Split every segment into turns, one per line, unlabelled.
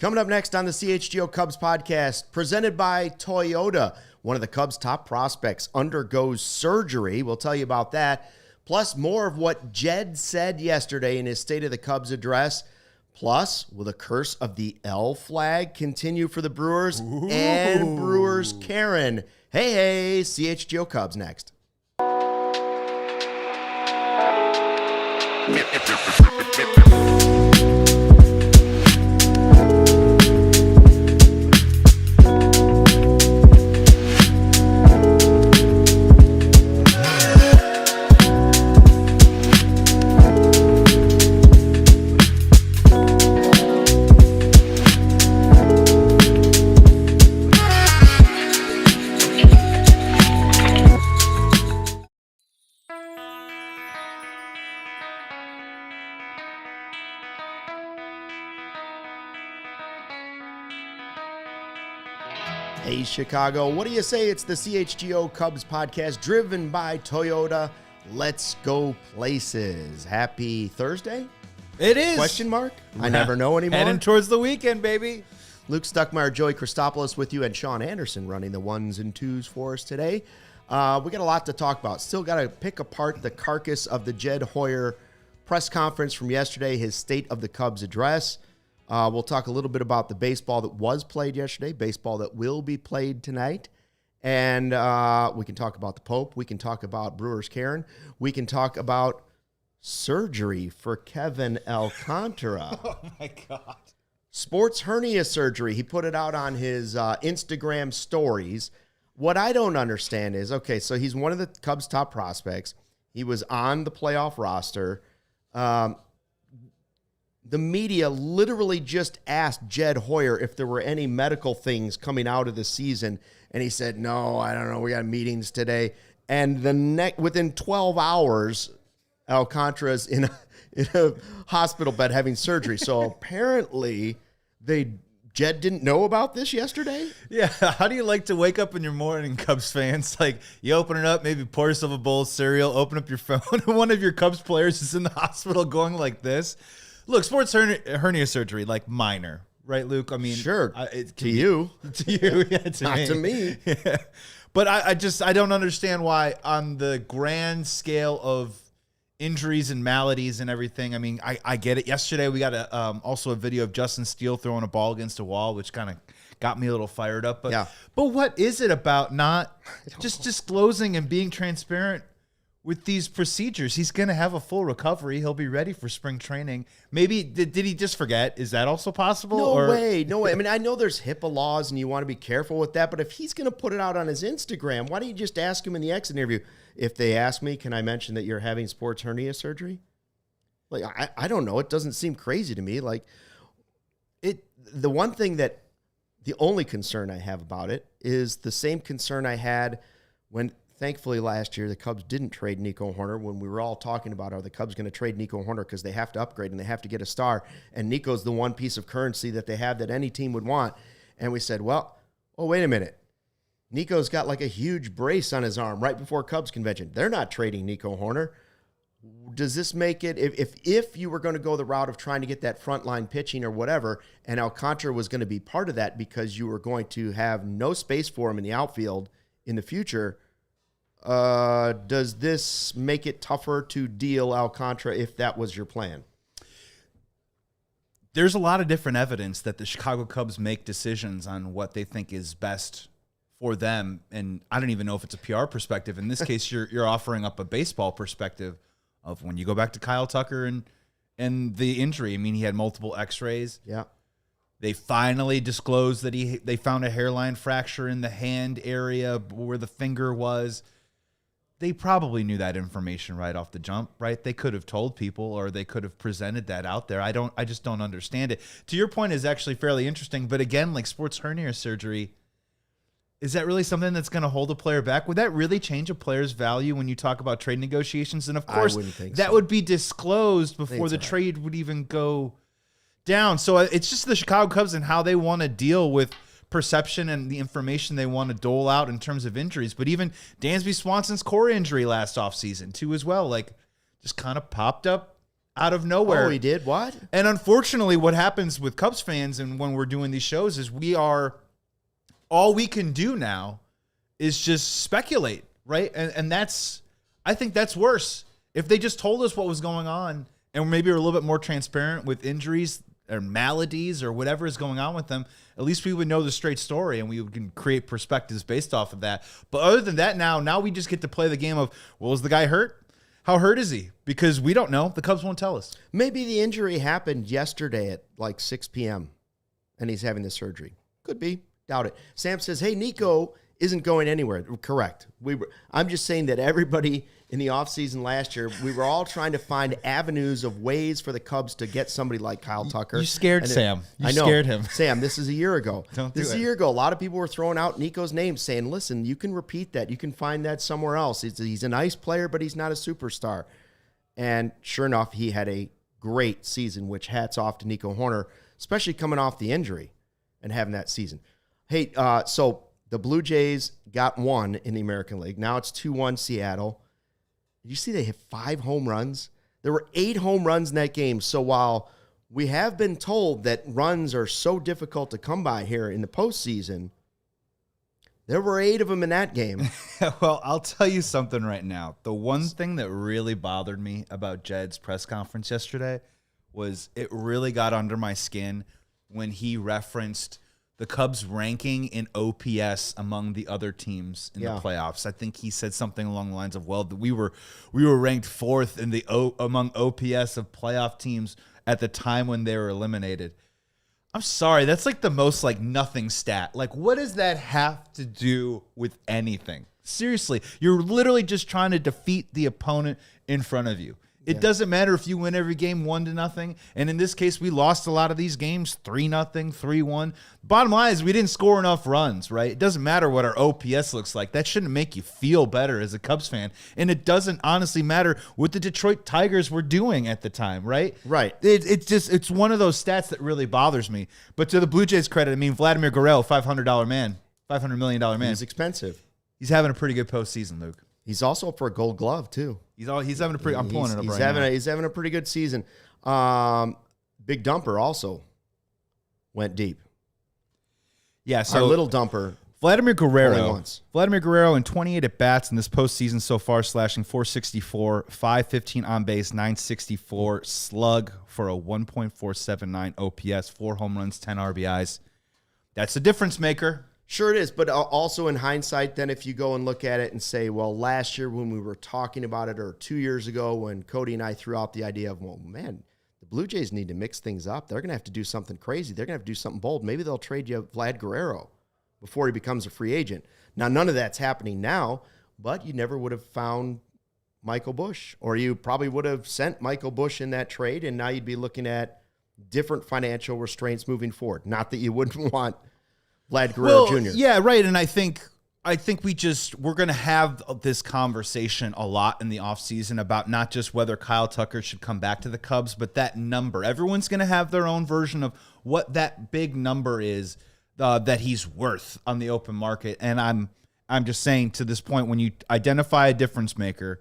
Coming up next on the CHGO Cubs Podcast, presented by Toyota. One of the Cubs' top prospects undergoes surgery. We'll tell you about that. Plus, more of what Jed said yesterday in his State of the Cubs address. Plus, will the curse of the L flag continue for the Brewers? Ooh. And Brewers Karen. Hey, CHGO Cubs next. Hey, Chicago, what do you say? It's the CHGO Cubs Podcast, driven by Toyota. Let's go places. Happy Thursday?
It is.
Question mark? I never know anymore.
Heading towards the weekend, baby.
Luke Stuckmeyer, Joey Christopolous with you, and Sean Anderson running the ones and twos for us today. We got a lot to talk about. Still got to pick apart the carcass of the Jed Hoyer press conference from yesterday, his State of the Cubs address. We'll talk a little bit about the baseball that was played yesterday, baseball that will be played tonight. And we can talk about the Pope. We can talk about Brewers Karen. We can talk about surgery for Kevin Alcantara.
Oh, my God.
Sports hernia surgery. He put it out on his Instagram stories. What I don't understand is, okay, so he's one of the Cubs' top prospects. He was on the playoff roster. The media literally just asked Jed Hoyer if there were any medical things coming out of the season, and he said, no, I don't know, we got meetings today. And within 12 hours, Alcantara's in a hospital bed having surgery. So apparently Jed didn't know about this yesterday?
Yeah, how do you like to wake up in your morning, Cubs fans? Like, you open it up, maybe pour yourself a bowl of cereal, open up your phone, and one of your Cubs players is in the hospital going like this. Look, sports hernia surgery, like minor, right, Luke? I mean,
sure. To you,
yeah,
not to me.
Yeah. But I don't understand why, on the grand scale of injuries and maladies and everything. I mean, I get it. Yesterday we got also a video of Justin Steele throwing a ball against a wall, which kind of got me a little fired up. But
yeah.
But what is it about not just disclosing and being transparent with these procedures? He's going to have a full recovery. He'll be ready for spring training. Maybe, did he just forget? Is that also possible?
No way. I mean, I know there's HIPAA laws and you want to be careful with that, but if he's going to put it out on his Instagram, why don't you just ask him in the exit interview? If they ask me, can I mention that you're having sports hernia surgery? Like, I don't know. It doesn't seem crazy to me. Like, the only concern I have about it is the same concern I had when, thankfully, last year, the Cubs didn't trade Nico Hoerner when we were all talking about, are the Cubs going to trade Nico Hoerner because they have to upgrade and they have to get a star, and Nico's the one piece of currency that they have that any team would want. And we said, well, wait a minute. Nico's got like a huge brace on his arm right before Cubs convention. They're not trading Nico Hoerner. Does this make it, if you were going to go the route of trying to get that frontline pitching or whatever, and Alcantara was going to be part of that because you were going to have no space for him in the outfield in the future, does this make it tougher to deal Alcantara if that was your plan?
There's a lot of different evidence that the Chicago Cubs make decisions on what they think is best for them, and I don't even know if it's a PR perspective. In this case, you're offering up a baseball perspective of when you go back to Kyle Tucker and the injury. I mean, he had multiple X-rays.
Yeah.
They finally disclosed that they found a hairline fracture in the hand area where the finger was. They probably knew that information right off the jump, right? They could have told people, or they could have presented that out there. I just don't understand it. To your point, is actually fairly interesting. But again, like sports hernia surgery, is that really something that's going to hold a player back? Would that really change a player's value when you talk about trade negotiations? And of course, that would be disclosed before the trade would even go down. So it's just the Chicago Cubs and how they want to deal with perception and the information they want to dole out in terms of injuries. But even Dansby Swanson's core injury last offseason too as well, like just kind of popped up out of nowhere.
Oh, he did? What?
And unfortunately, what happens with Cubs fans and when we're doing these shows is all we can do now is just speculate, right? And I think that's worse. If they just told us what was going on and maybe were a little bit more transparent with injuries or maladies or whatever is going on with them, at least we would know the straight story and we can create perspectives based off of that. But other than that, now we just get to play the game of, well, is the guy hurt? How hurt is he? Because we don't know. The Cubs won't tell us.
Maybe the injury happened yesterday at like 6 p.m. and he's having the surgery. Could be. Doubt it. Sam says, hey, Nico isn't going anywhere. Correct. I'm just saying that everybody in the offseason last year, we were all trying to find avenues of ways for the Cubs to get somebody like Kyle Tucker.
You scared Sam.
I know.
Scared him.
Sam, this is a year ago.
This
is a year ago. A lot of people were throwing out Nico's name saying, listen, you can repeat that. You can find that somewhere else. He's a nice player, but he's not a superstar. And sure enough, he had a great season, which hats off to Nico Hoerner, especially coming off the injury and having that season. Hey, so the Blue Jays got one in the American League. Now it's 2-1 Seattle. Did you see they hit 5 home runs? There were 8 home runs in that game. So while we have been told that runs are so difficult to come by here in the postseason, there were 8 of them in that game.
Well, I'll tell you something right now. The one thing that really bothered me about Jed's press conference yesterday was it really got under my skin when he referenced the Cubs ranking in OPS among the other teams in the playoffs. I think he said something along the lines of, well, we were ranked 4th in the among OPS of playoff teams at the time when they were eliminated. I'm sorry, that's like the most like nothing stat. Like, what does that have to do with anything? Seriously, you're literally just trying to defeat the opponent in front of you. It doesn't matter if you win every game 1-0. And in this case, we lost a lot of these games 3-0, 3-1. Bottom line is we didn't score enough runs, right? It doesn't matter what our OPS looks like. That shouldn't make you feel better as a Cubs fan. And it doesn't honestly matter what the Detroit Tigers were doing at the time, right?
Right.
It's one of those stats that really bothers me. But to the Blue Jays' credit, I mean, Vladimir Guerrero, $500 million man.
He's expensive.
He's having a pretty good postseason, Luke.
He's also up for a Gold Glove, too.
He's having a pretty. I'm pulling it up right now.
He's having a pretty good season. Big Dumper also went deep.
Yeah, so
our little Dumper.
Vladimir Guerrero.
Only once.
Vladimir Guerrero in 28 at bats in this postseason so far, slashing .464, .515 on base, .964 slug for a 1.479 OPS, 4 home runs, 10 RBIs. That's a difference maker.
Sure it is, but also in hindsight, then if you go and look at it and say, well, last year when we were talking about it, or 2 years ago when Cody and I threw out the idea of, well, man, the Blue Jays need to mix things up. They're going to have to do something crazy. They're going to have to do something bold. Maybe they'll trade you Vlad Guerrero before he becomes a free agent. Now, none of that's happening now, but you never would have found Michael Busch, or you probably would have sent Michael Busch in that trade, and now you'd be looking at different financial restraints moving forward. Not that you wouldn't want Vlad Guerrero Jr.
Yeah, right. And I think we're going to have this conversation a lot in the offseason about not just whether Kyle Tucker should come back to the Cubs, but that number. Everyone's going to have their own version of what that big number is that he's worth on the open market. And I'm just saying, to this point, when you identify a difference maker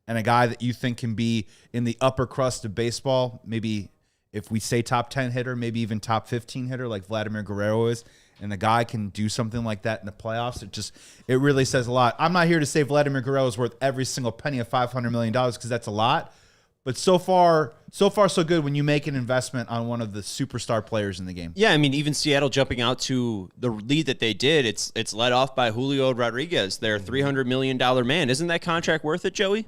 and a guy that you think can be in the upper crust of baseball, maybe if we say top 10 hitter, maybe even top 15 hitter like Vladimir Guerrero is, and the guy can do something like that in the playoffs, it really says a lot. I'm not here to say Vladimir Guerrero is worth every single penny of $500 million because that's a lot. But so far, so good when you make an investment on one of the superstar players in the game.
Yeah, I mean, even Seattle jumping out to the lead that they did, it's led off by Julio Rodriguez, their $300 million man. Isn't that contract worth it, Joey?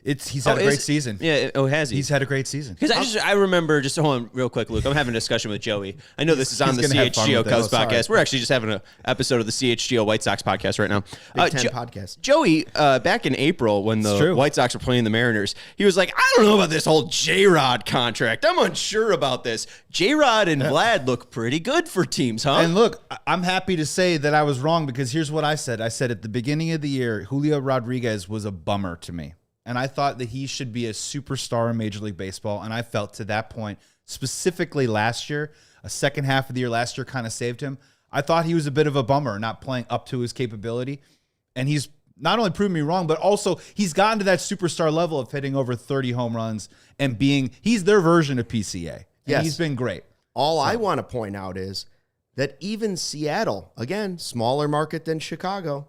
He's had a great season.
Yeah, has he?
He's had a great season.
Because I remember, just hold on real quick, Luke. I'm having a discussion with Joey. I know this is on the CHGO Cubs podcast. We're actually just having an episode of the CHGO White Sox podcast right now.
Big Ten podcast.
Joey, back in April when the White Sox were playing the Mariners, he was like, I don't know about this whole J-Rod contract. I'm unsure about this. J-Rod and Vlad look pretty good for teams, huh?
And look, I'm happy to say that I was wrong because here's what I said. I said at the beginning of the year, Julio Rodriguez was a bummer to me. And I thought that he should be a superstar in Major League Baseball. And I felt to that point, specifically last year, a second half of the year last year kind of saved him. I thought he was a bit of a bummer, not playing up to his capability. And he's not only proved me wrong, but also he's gotten to that superstar level of hitting over 30 home runs and he's their version of PCA. And he's been great.
All I want to point out is that even Seattle, again, smaller market than Chicago,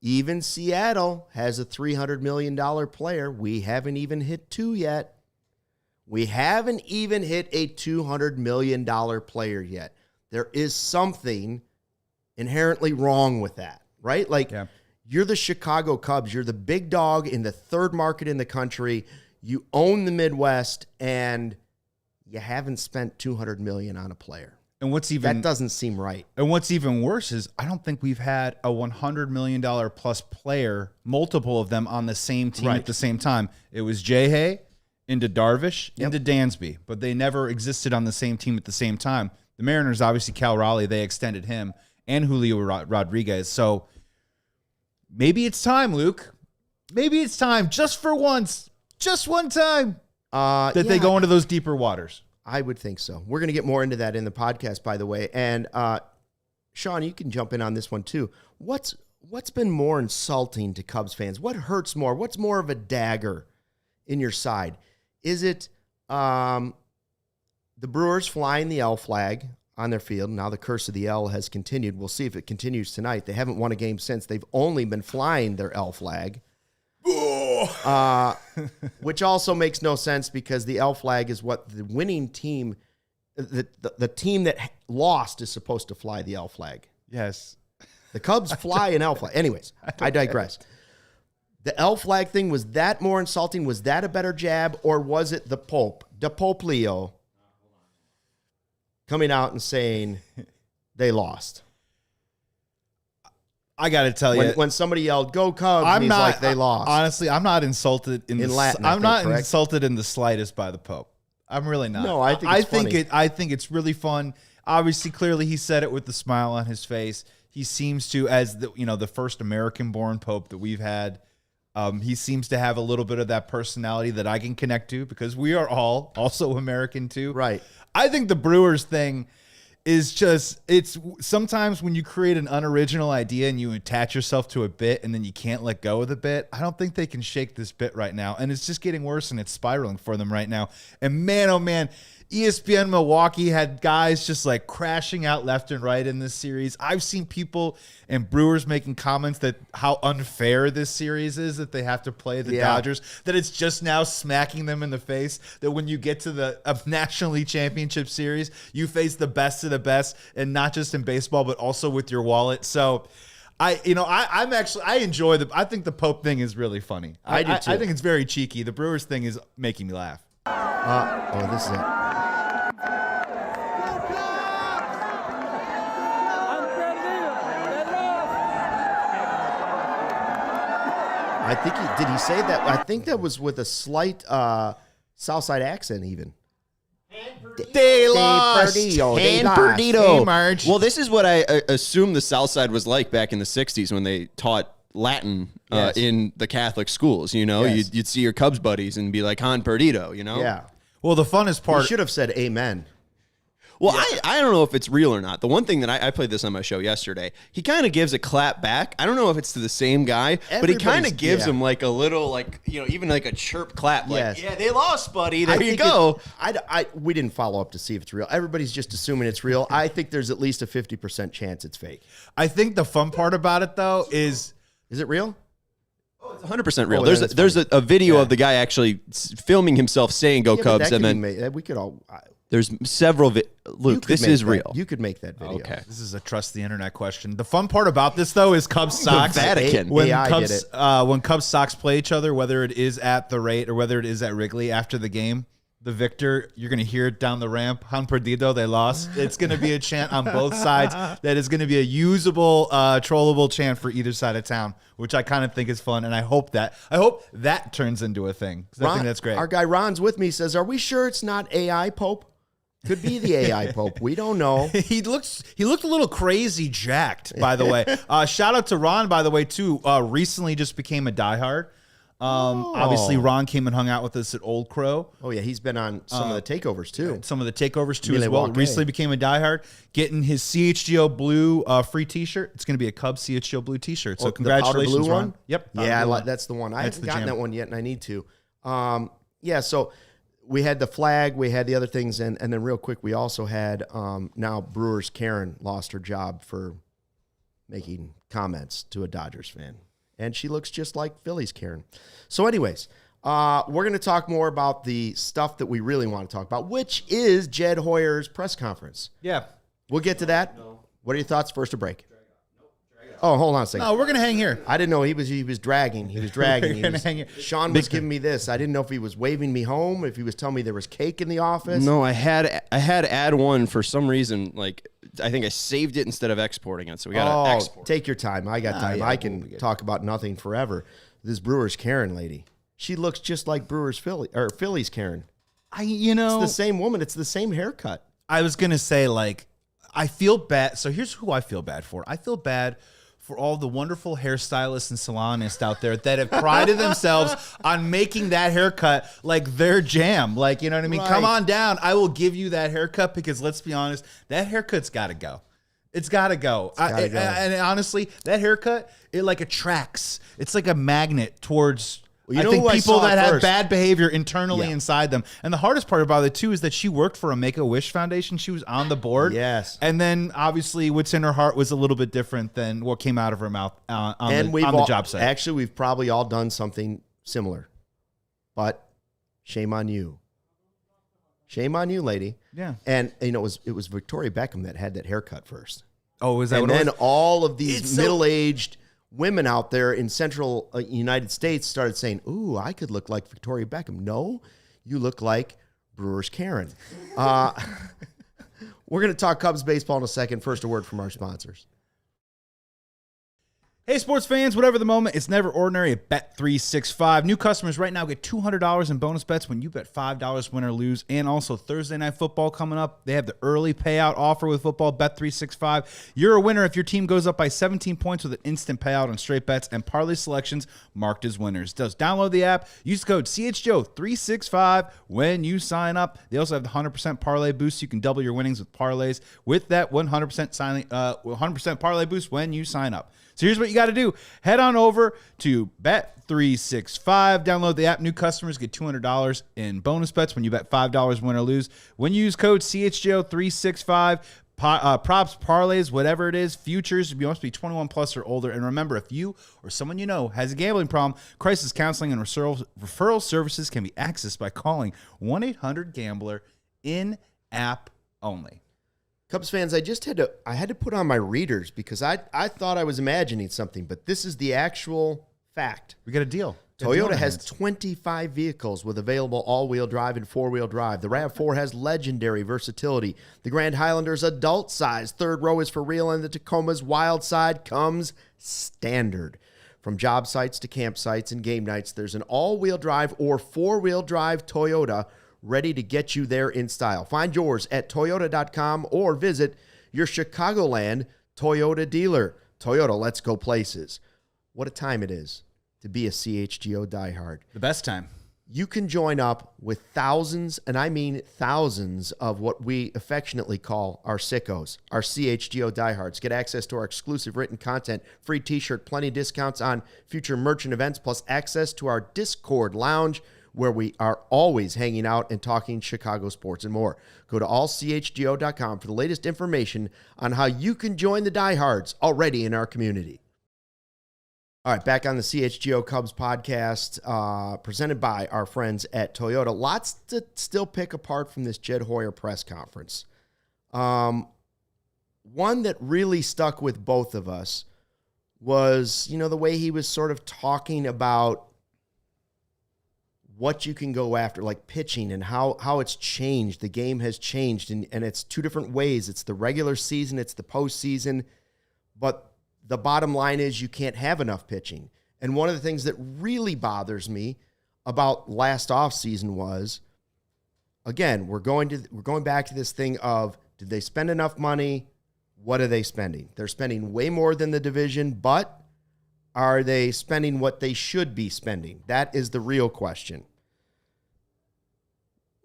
even Seattle has a $300 million player. We haven't even hit 2 yet. We haven't even hit a $200 million player yet. There is something inherently wrong with that, right? Like, you're the Chicago Cubs. You're the big dog in the third market in the country. You own the Midwest, and you haven't spent $200 million on a player.
And
that doesn't seem right.
And what's even worse is I don't think we've had a $100 million plus player, multiple of them on the same team at the same time. It was J-Hay into Darvish into Dansby, but they never existed on the same team at the same time. The Mariners, obviously, Cal Raleigh, they extended him and Julio Rodriguez. So maybe it's time, Luke. Maybe it's time just for once, just one time, that they go into those deeper waters.
I would think so. We're going to get more into that in the podcast, by the way. And Sean, you can jump in on this one too. What's been more insulting to Cubs fans? What hurts more? What's more of a dagger in your side? Is it the Brewers flying the L flag on their field? Now the curse of the L has continued. We'll see if it continues tonight. They haven't won a game since. They've only been flying their L flag. Which also makes no sense because the L flag is what the winning team, the team that lost is supposed to fly the L flag.
Yes.
The Cubs fly an L flag. Anyways, I digress. The L flag thing, was that more insulting? Was that a better jab? Or was it the Pope, Leo, coming out and saying they lost?
I got to tell you,
when somebody yelled "Go Cubs," he's like they lost.
Honestly, I'm not insulted in
Latin.
I'm not insulted in the slightest by the Pope. I'm really not.
No, I think
I think it's really fun. Obviously, clearly, he said it with a smile on his face. He seems to, as the first American-born Pope that we've had. He seems to have a little bit of that personality that I can connect to because we are all also American too.
Right.
I think the Brewers thing is just, it's sometimes when you create an unoriginal idea and you attach yourself to a bit and then you can't let go of the bit, I don't think they can shake this bit right now. And it's just getting worse and it's spiraling for them right now. And man, oh man, ESPN Milwaukee had guys just like crashing out left and right in this series. I've seen people and Brewers making comments that how unfair this series is, that they have to play the Dodgers, that it's just now smacking them in the face, that when you get to the National League Championship Series, you face the best of the best, and not just in baseball, but also with your wallet. So I enjoy I think the Pope thing is really funny.
I do too.
I think it's very cheeky. The Brewers thing is making me laugh.
This is it. I think did he say that? I think that was with a slight Southside accent even.
They lost.
Hey, Marge.
Well, this is what I assume the Southside was like back in the 60s when they taught Latin in the Catholic schools. You'd see your Cubs buddies and be like, Han Perdido,
Yeah.
Well, the funnest part...
You should have said amen.
Well, I don't know if it's real or not. The one thing that I played this on my show yesterday, he kind of gives a clap back. I don't know if it's to the same guy, but he kind of gives him like a little, even like a chirp clap. Like, yeah, they lost, buddy. There you go.
We didn't follow up to see if it's real. Everybody's just assuming it's real. I think there's at least a 50% chance it's fake.
I think the fun part about it, though, is
it real?
Oh, it's 100% real. There's a video of the guy actually filming himself saying "Go Cubs," and then
we could all.
There's several. Luke, this is real.
You could make that video.
Okay.
This is a trust the internet question. The fun part about this, though, is Cubs Sox.
The Vatican.
When Cubs Sox play each other, whether it is at the rate or whether it is at Wrigley after the game, the victor, you're going to hear it down the ramp. Han Perdido, they lost. It's going to be a chant on both sides that is going to be a usable, trollable chant for either side of town, which I kind of think is fun, and I hope that turns into a thing. I think that's great.
Our guy Ron's with me, says, are we sure it's not AI Pope? Could be the AI Pope. We don't know.
He looked a little crazy jacked, by the way. Shout out to Ron, by the way, too. Recently just became a diehard. Obviously, Ron came and hung out with us at Old Crow.
Oh, yeah. He's been on some of the takeovers, too.
Some of the takeovers, too, as well. Recently became a diehard. Getting his CHGO Blue free T-shirt. It's going to be a Cubs CHGO Blue T-shirt. So congratulations,
the blue
Ron.
one?
Yep.
Yeah, that's the one. I haven't gotten that one yet, and I need to. So we had the flag. We had the other things. And then real quick, we also had now Brewers Karen lost her job for making comments to a Dodgers fan. And she looks just like Phillies Karen. So anyways, we're going to talk more about the stuff that we really want to talk about, which is Jed Hoyer's press conference.
Yeah.
We'll get to that. No. What are your thoughts first to break? Oh, hold on a second.
No, we're going to hang here.
I didn't know he was dragging. He was dragging. Sean was giving me this. I didn't know if he was waving me home, if he was telling me there was cake in the office.
No, I had ad one for some reason. Like, I think I saved it instead of exporting it, so we got to export.
Take your time. I got time. I can talk about nothing forever. This Brewers Karen lady, she looks just like Phillies Karen. It's the same woman. It's the same haircut.
I was going to say, like, I feel bad. So here's who I feel bad for. I feel bad for all the wonderful hairstylists and salonists out there that have prided themselves on making that haircut like their jam. Like, you know what I mean? Right. Come on down. I will give you that haircut because let's be honest, that haircut's got to go. It's got to go. And honestly, that haircut, it like attracts. It's like a magnet towards... I think people that have bad behavior internally inside them. And the hardest part about it, too, is that she worked for a Make-A-Wish Foundation. She was on the board.
Yes.
And then, obviously, what's in her heart was a little bit different than what came out of her mouth on the job site.
Actually, we've probably all done something similar. But shame on you. Shame on you, lady.
Yeah.
And, it was Victoria Beckham that had that haircut first.
Oh, is that what it was?
And then all of these middle-aged... women out there in central United States started saying, ooh, I could look like Victoria Beckham. No, you look like Brewers Karen. We're going to talk Cubs baseball in a second. First, a word from our sponsors.
Hey, sports fans, whatever the moment, it's never ordinary at Bet365. New customers right now get $200 in bonus bets when you bet $5 win or lose. And also Thursday Night Football coming up. They have the early payout offer with football, Bet365. You're a winner if your team goes up by 17 points with an instant payout on straight bets and parlay selections marked as winners. Just download the app. Use code CHGO365 when you sign up. They also have the 100% parlay boost. You can double your winnings with parlays with that 100% parlay boost when you sign up. So here's what you got to do. Head on over to Bet365. Download the app. New customers get $200 in bonus bets when you bet $5 win or lose. When you use code CHGO365, props, parlays, whatever it is, futures, you must be 21 plus or older. And remember, if you or someone you know has a gambling problem, crisis counseling and referral services can be accessed by calling 1-800-GAMBLER in-app only.
Cubs fans, I had to put on my readers because I thought I was imagining something, but this is the actual fact.
We got a deal.
Toyota has 25 vehicles with available all-wheel drive and four-wheel drive. The RAV4 has legendary versatility. The Grand Highlander's adult size. Third row is for real, and the Tacoma's wild side comes standard. From job sites to campsites and game nights, there's an all-wheel drive or four-wheel drive Toyota ready to get you there in style. Find yours at Toyota.com or visit your Chicagoland Toyota dealer. Toyota, let's go places. What a time it is to be a CHGO diehard.
The best time.
You can join up with thousands, and I mean thousands, of what we affectionately call our sickos, our CHGO diehards. Get access to our exclusive written content, free t-shirt, plenty of discounts on future merchant events, plus access to our Discord lounge, where we are always hanging out and talking Chicago sports and more. Go to allchgo.com for the latest information on how you can join the diehards already in our community. All right, back on the CHGO Cubs podcast, presented by our friends at Toyota. Lots to still pick apart from this Jed Hoyer press conference. One that really stuck with both of us was, the way he was sort of talking about what you can go after, like pitching and how it's changed. The game has changed, and it's two different ways. It's the regular season, it's the postseason, but the bottom line is you can't have enough pitching. And one of the things that really bothers me about last offseason was, again, we're going back to this thing of, did they spend enough money? What are they spending? They're spending way more than the division, but Are they spending what they should be spending? That is the real question.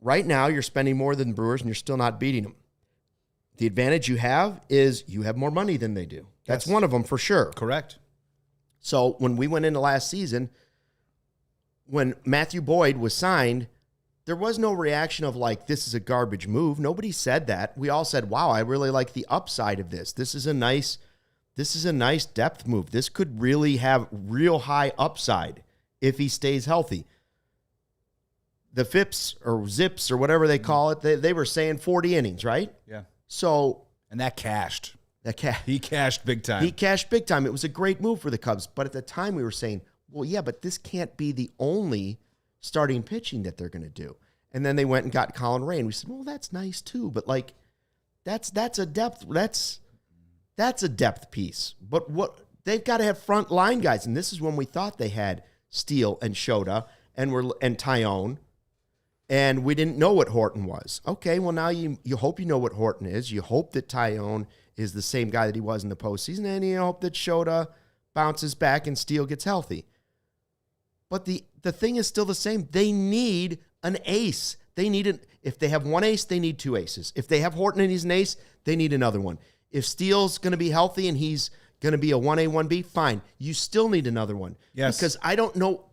Right now, you're spending more than the Brewers, and you're still not beating them. The advantage you have is you have more money than they do. That's one of them for sure.
Correct.
So when we went into last season, when Matthew Boyd was signed, there was no reaction of like, this is a garbage move. Nobody said that. We all said, wow, I really like the upside of this. This is a nice depth move. This could really have real high upside if he stays healthy. The FIPS or ZIPS or whatever they call it, they were saying 40 innings, right?
Yeah.
So.
And that cashed.
He
cashed big time.
He cashed big time. It was a great move for the Cubs. But at the time we were saying, well, yeah, but this can't be the only starting pitching that they're going to do. And then they went and got Colin Ray. And we said, well, that's nice too. But like, that's a depth. That's a depth piece. But what they've got to have front line guys. And this is when we thought they had Steele and Shota and Tyone. And we didn't know what Horton was. Okay, well, now you hope you know what Horton is. You hope that Tyone is the same guy that he was in the postseason. And you hope that Shota bounces back and Steele gets healthy. But the thing is still the same. They need an ace. If they have one ace, they need two aces. If they have Horton and he's an ace, they need another one. If Steele's going to be healthy and he's going to be a 1A, 1B, fine. You still need another one.
Yes.
Because I don't know.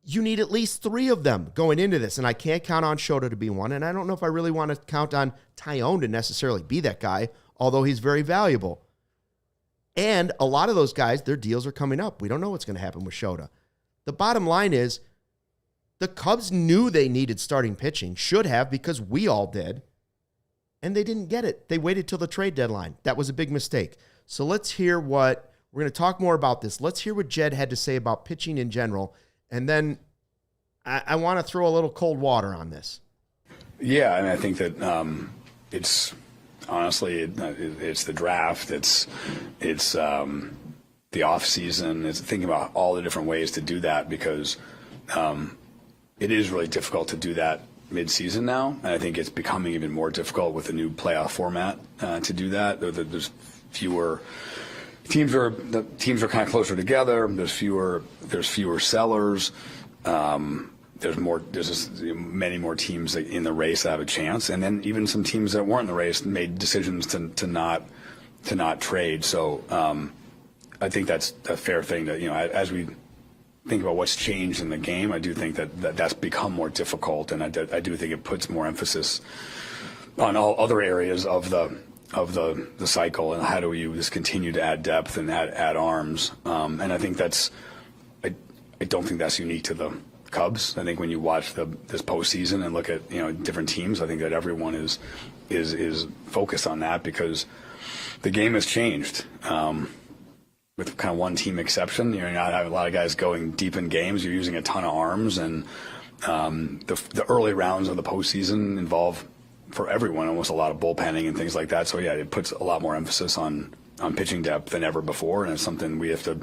You need at least three of them going into this, and I can't count on Shota to be one, and I don't know if I really want to count on Tyone to necessarily be that guy, although he's very valuable. And a lot of those guys, their deals are coming up. We don't know what's going to happen with Shota. The bottom line is the Cubs knew they needed starting pitching, should have, because we all did, and they didn't get it. They waited till the trade deadline. That was a big mistake. So let's hear we're going to talk more about this. Let's hear what Jed had to say about pitching in general. And then I want to throw a little cold water on this.
Yeah, and I think that it's honestly it's the draft, it's the off season, it's thinking about all the different ways to do that because it is really difficult to do that mid-season now, and I think it's becoming even more difficult with the new playoff format to do that. There's fewer. Teams are kind of closer together. There's fewer sellers. There's just many more teams in the race that have a chance, and then even some teams that weren't in the race made decisions to not trade. So I think that's a fair thing to as we think about what's changed in the game. I do think that's become more difficult, and I do think it puts more emphasis on all other areas of the cycle and how do you just continue to add depth and add arms. And I think I don't think that's unique to the Cubs. I think when you watch this postseason and look at different teams, I think that everyone is focused on that because the game has changed. With kind of one team exception, you're not having a lot of guys going deep in games. You're using a ton of arms, and the early rounds of the postseason involve, for everyone, almost a lot of bullpenning and things like that. So yeah, it puts a lot more emphasis on pitching depth than ever before, and it's something we have to.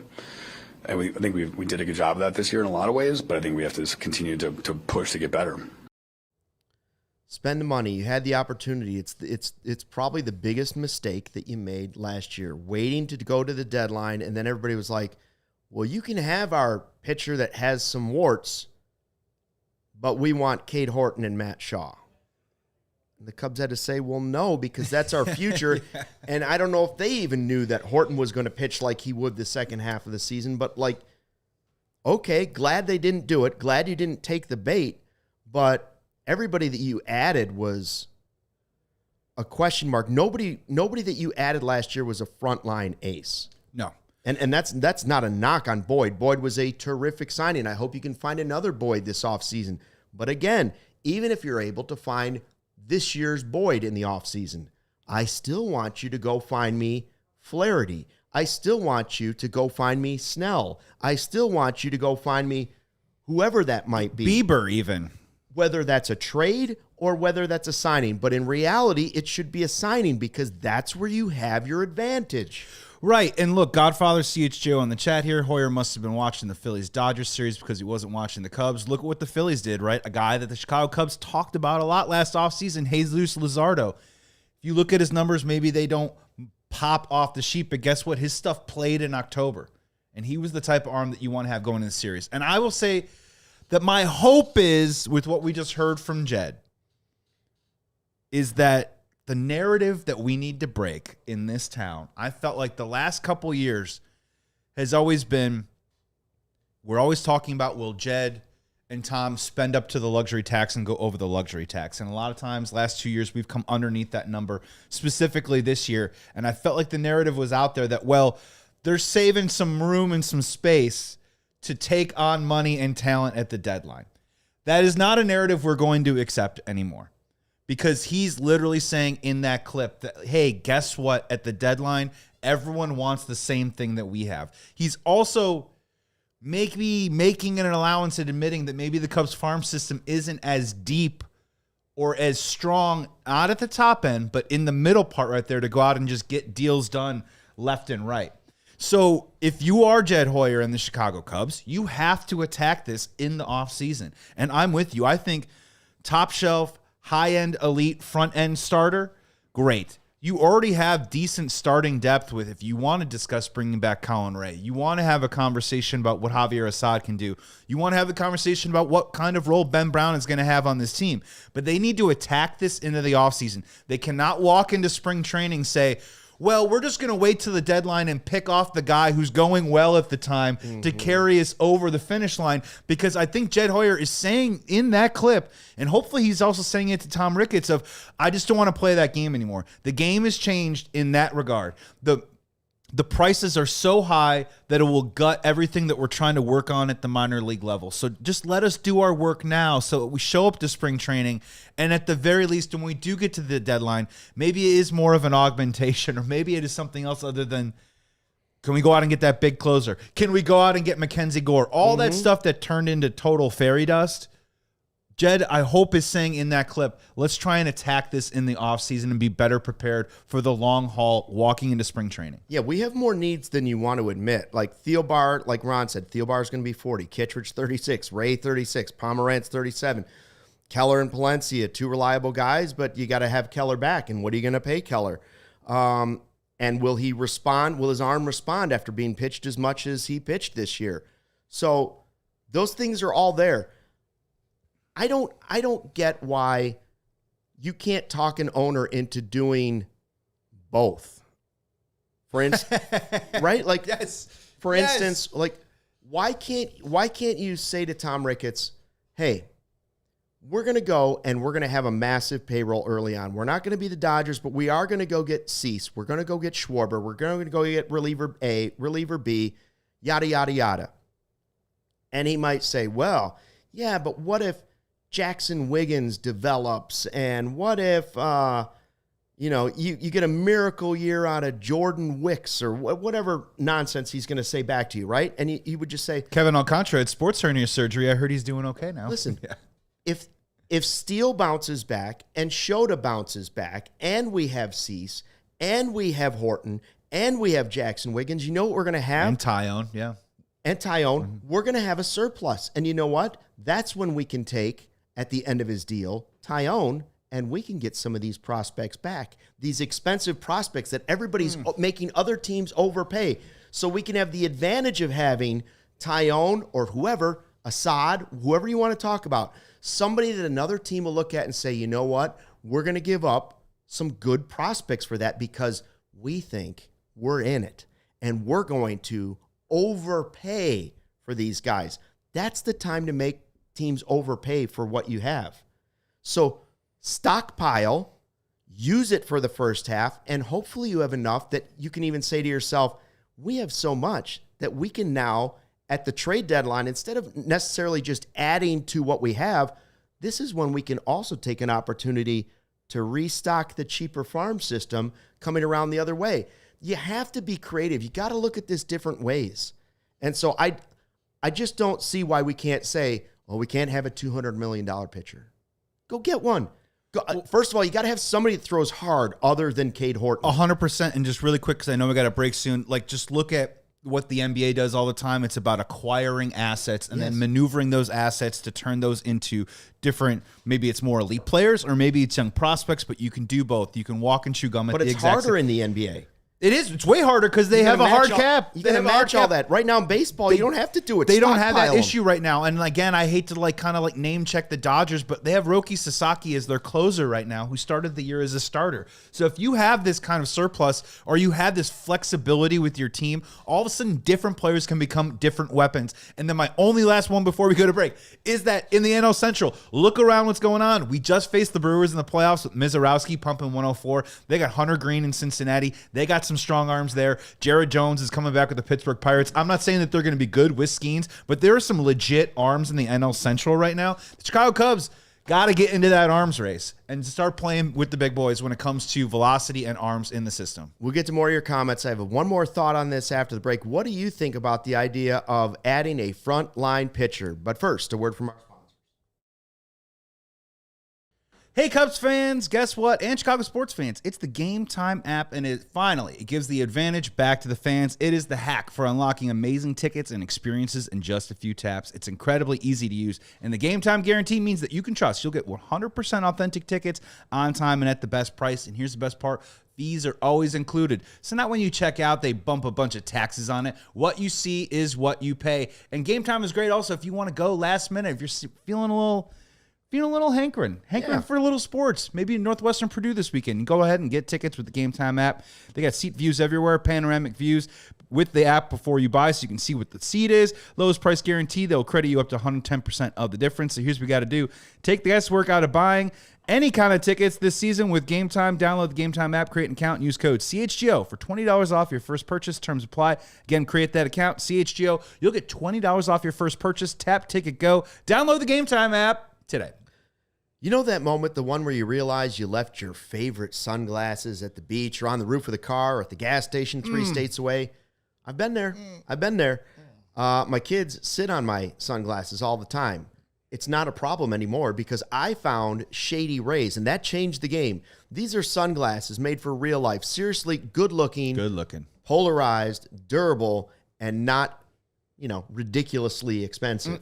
And I think we did a good job of that this year in a lot of ways, but I think we have to just continue to push to get better.
Spend the money. You had the opportunity. It's probably the biggest mistake that you made last year, waiting to go to the deadline, and then everybody was like, "Well, you can have our pitcher that has some warts, but we want Cade Horton and Matt Shaw." And the Cubs had to say, well, no, because that's our future. Yeah. And I don't know if they even knew that Horton was going to pitch like he would the second half of the season. But, okay, glad they didn't do it. Glad you didn't take the bait. But everybody that you added was a question mark. Nobody that you added last year was a frontline ace.
No.
And that's not a knock on Boyd. Boyd was a terrific signing. I hope you can find another Boyd this offseason. But, again, even if you're able to find this year's Boyd in the offseason, I still want you to go find me Flaherty. I still want you to go find me Snell. I still want you to go find me whoever that might be.
Bieber even.
Whether that's a trade or whether that's a signing. But in reality, it should be a signing because that's where you have your advantage.
Right, and look, Godfather CHGO on the chat here. Hoyer must have been watching the Phillies-Dodgers series because he wasn't watching the Cubs. Look at what the Phillies did, right? A guy that the Chicago Cubs talked about a lot last offseason, Jesus Luzardo. If you look at his numbers, maybe they don't pop off the sheet, but guess what? His stuff played in October. And he was the type of arm that you want to have going in the series. And I will say that my hope is, with what we just heard from Jed, is that the narrative that we need to break in this town, I felt like the last couple years has always been, we're always talking about, will Jed and Tom spend up to the luxury tax and go over the luxury tax? And a lot of times, last 2 years, we've come underneath that number, specifically this year. And I felt like the narrative was out there that, well, they're saving some room and some space to take on money and talent at the deadline. That is not a narrative we're going to accept anymore, because he's literally saying in that clip that, hey, guess what? At the deadline, everyone wants the same thing that we have. He's also maybe making an allowance and admitting that maybe the Cubs farm system isn't as deep or as strong, not at the top end, but in the middle part right there to go out and just get deals done left and right. So if you are Jed Hoyer and the Chicago Cubs, you have to attack this in the offseason. And I'm with you. I think top shelf, high-end, elite, front-end starter, great. You already have decent starting depth with, if you want to discuss bringing back Colin Ray. You want to have a conversation about what Javier Assad can do. You want to have a conversation about what kind of role Ben Brown is going to have on this team. But they need to attack this into the offseason. They cannot walk into spring training, say, well, we're just going to wait till the deadline and pick off the guy who's going well at the time to carry us over the finish line. Because I think Jed Hoyer is saying in that clip, and hopefully he's also saying it to Tom Ricketts, of, I just don't want to play that game anymore. The game has changed in that regard. The prices are so high that it will gut everything that we're trying to work on at the minor league level. So just let us do our work now so that we show up to spring training. And at the very least, when we do get to the deadline, maybe it is more of an augmentation, or maybe it is something else other than, can we go out and get that big closer? Can we go out and get Mackenzie Gore? All that stuff that turned into total fairy dust. Jed, I hope, is saying in that clip, let's try and attack this in the offseason and be better prepared for the long haul walking into spring training.
Yeah, we have more needs than you want to admit. Like Thielbar, like Ron said, Thielbar is going to be 40, Kittredge 36, Ray 36, Pomerantz 37, Keller and Palencia, two reliable guys, but you got to have Keller back. And what are you going to pay Keller? And will he respond? Will his arm respond after being pitched as much as he pitched this year? So those things are all there. I don't get why you can't talk an owner into doing both. For instance, right? Like,
yes.
For instance, like, why can't you say to Tom Ricketts, hey, we're going to go and we're going to have a massive payroll early on. We're not going to be the Dodgers, but we are going to go get Cease. We're going to go get Schwarber. We're going to go get reliever A, reliever B, yada, yada, yada. And he might say, well, yeah, but what if Jackson Wiggins develops, and what if, you get a miracle year out of Jordan Wicks or whatever nonsense he's going to say back to you, right? And he would just say,
Kevin Alcantara had sports hernia surgery. I heard he's doing okay now.
Listen, if Steele bounces back and Shota bounces back, and we have Cease, and we have Horton, and we have Jackson Wiggins, you know what we're going to have?
And Tyone, yeah.
And Tyone, we're going to have a surplus. And you know what? That's when we can take, at the end of his deal, Tyone, and we can get some of these prospects back. These expensive prospects that everybody's making other teams overpay. So we can have the advantage of having Tyone or whoever, Assad, whoever you want to talk about, somebody that another team will look at and say, you know what? We're going to give up some good prospects for that because we think we're in it and we're going to overpay for these guys. That's the time to make teams overpay for what you have. So stockpile, use it for the first half, and hopefully you have enough that you can even say to yourself, we have so much that we can now, at the trade deadline, instead of necessarily just adding to what we have, this is when we can also take an opportunity to restock the cheaper farm system coming around the other way. You have to be creative. You got to look at this different ways. And so I just don't see why we can't say, well, we can't have a $200 million pitcher. Go get one. First of all, you got to have somebody that throws hard other than Cade Horton.
100%. And just really quick, because I know we got to break soon, like just look at what the NBA does all the time. It's about acquiring assets and then maneuvering those assets to turn those into different, maybe it's more elite players or maybe it's young prospects, but you can do both. You can walk and chew gum at the exact same.
But it's harder in the NBA.
It is. It's way harder because they have a hard cap.
You got to match all that. Right now in baseball, you don't have to do it.
They don't have that issue right now. And again, I hate to kind of name check the Dodgers, but they have Roki Sasaki as their closer right now, who started the year as a starter. So if you have this kind of surplus or you have this flexibility with your team, all of a sudden different players can become different weapons. And then my only last one before we go to break is that in the NL Central, look around what's going on. We just faced the Brewers in the playoffs with Mizorowski pumping 104. They got Hunter Green in Cincinnati. They got some strong arms there. Jared Jones is coming back with the Pittsburgh Pirates. I'm not saying that they're going to be good with Skeens, but there are some legit arms in the NL Central right now. The Chicago Cubs got to get into that arms race and start playing with the big boys when it comes to velocity and arms in the system.
We'll get to more of your comments. I have one more thought on this after the break. What do you think about the idea of adding a frontline pitcher? But first, a word from our sponsor.
Hey, Cubs fans, guess what? And Chicago sports fans, it's the Game Time app, and it gives the advantage back to the fans. It is the hack for unlocking amazing tickets and experiences in just a few taps. It's incredibly easy to use, and the Game Time guarantee means that you can trust you'll get 100% authentic tickets on time and at the best price. And here's the best part. Fees are always included. So not when you check out, they bump a bunch of taxes on it. What you see is what you pay. And Game Time is great also if you want to go last minute, if you're feeling a little hankering for a little sports. Maybe in Northwestern Purdue this weekend. You go ahead and get tickets with the Game Time app. They got seat views everywhere, panoramic views with the app before you buy so you can see what the seat is. Lowest price guarantee. They'll credit you up to 110% of the difference. So here's what we got to do. Take the guesswork out of buying any kind of tickets this season with Game Time. Download the Game Time app, create an account, and use code CHGO for $20 off your first purchase. Terms apply. Again, create that account, CHGO. You'll get $20 off your first purchase. Tap, ticket, go. Download the Game Time app today.
You know that moment, the one where you realize you left your favorite sunglasses at the beach or on the roof of the car or at the gas station 3 states away? I've been there. My kids sit on my sunglasses all the time. It's not a problem anymore because I found Shady Rays, and that changed the game. These are sunglasses made for real life. Seriously, good looking, polarized, durable, and not, ridiculously expensive.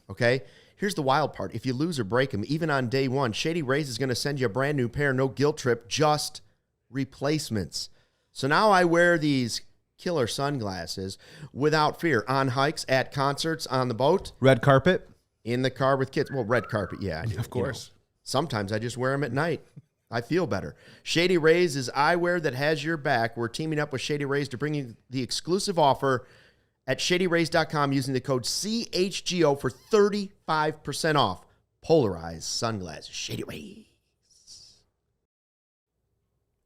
Okay? Here's the wild part. If you lose or break them, even on day one, Shady Rays is going to send you a brand new pair, no guilt trip, just replacements. So now I wear these killer sunglasses without fear. On hikes, at concerts, on the boat.
Red carpet?
In the car with kids. Well, red carpet, yeah. I do.
Of course.
Sometimes I just wear them at night. I feel better. Shady Rays is eyewear that has your back. We're teaming up with Shady Rays to bring you the exclusive offer at shadyrays.com using the code CHGO for 35% off polarized sunglasses. Shady Rays.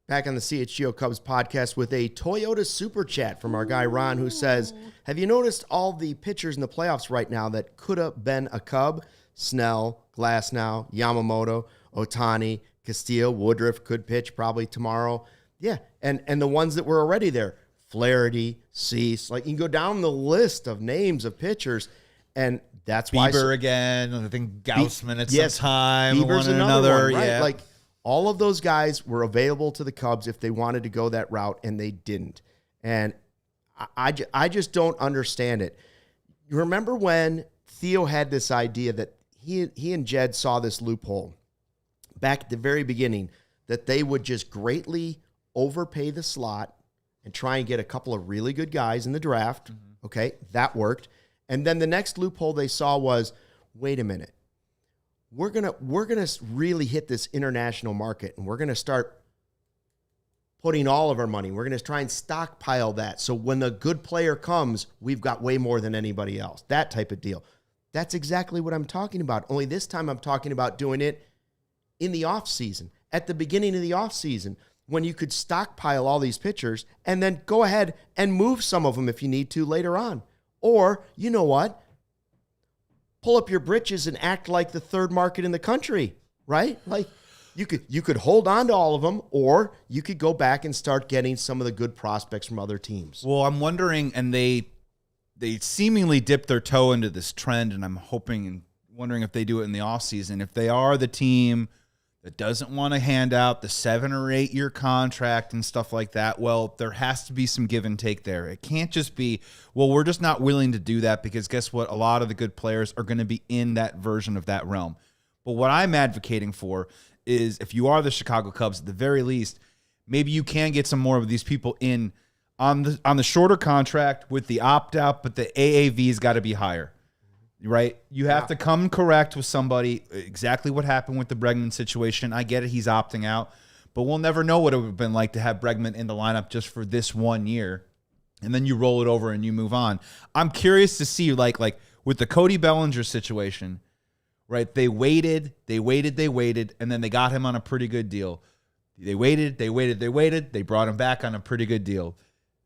Back on the CHGO Cubs podcast with a Toyota super chat from our guy Ron, who says, have you noticed all the pitchers in the playoffs right now that could have been a Cub? Snell, Glasnow, Yamamoto, Ohtani, Castillo, Woodruff could pitch probably tomorrow. Yeah, and the ones that were already there. Flaherty, Cease, you can go down the list of names of pitchers, and that's why
Bieber again. I think Gaussman at some time.
Bieber's another one, right? Yeah. All of those guys were available to the Cubs if they wanted to go that route, and they didn't. And I just don't understand it. You remember when Theo had this idea that he and Jed saw this loophole back at the very beginning that they would just greatly overpay the slot and try and get a couple of really good guys in the draft. Okay, that worked. And then the next loophole they saw was, wait a minute, we're gonna really hit this international market, and we're gonna start putting all of our money. We're gonna try and stockpile that, so when the good player comes, we've got way more than anybody else. That type of deal. That's exactly what I'm talking about. Only this time I'm talking about doing it in the off season, at the beginning of the off season, when you could stockpile all these pitchers and then go ahead and move some of them if you need to later on. Or, you know what? Pull up your britches and act like the third market in the country, right? You could hold on to all of them, or you could go back and start getting some of the good prospects from other teams.
Well, I'm wondering, and they seemingly dipped their toe into this trend, and I'm hoping and wondering if they do it in the offseason. If they are the team that doesn't want to hand out the 7 or 8 year contract and stuff like that, well, there has to be some give and take there. It can't just be, well, we're just not willing to do that because guess what? A lot of the good players are going to be in that version of that realm. But what I'm advocating for is if you are the Chicago Cubs, at the very least, maybe you can get some more of these people in on the shorter contract with the opt-out, but the AAV's got to be higher, right? You have to come correct with somebody, exactly what happened with the Bregman situation. I get it, he's opting out, but we'll never know what it would have been like to have Bregman in the lineup just for this 1 year, and then you roll it over and you move on. I'm curious to see, like with the Cody Bellinger situation, right? They waited, and then they got him on a pretty good deal. They waited. They brought him back on a pretty good deal.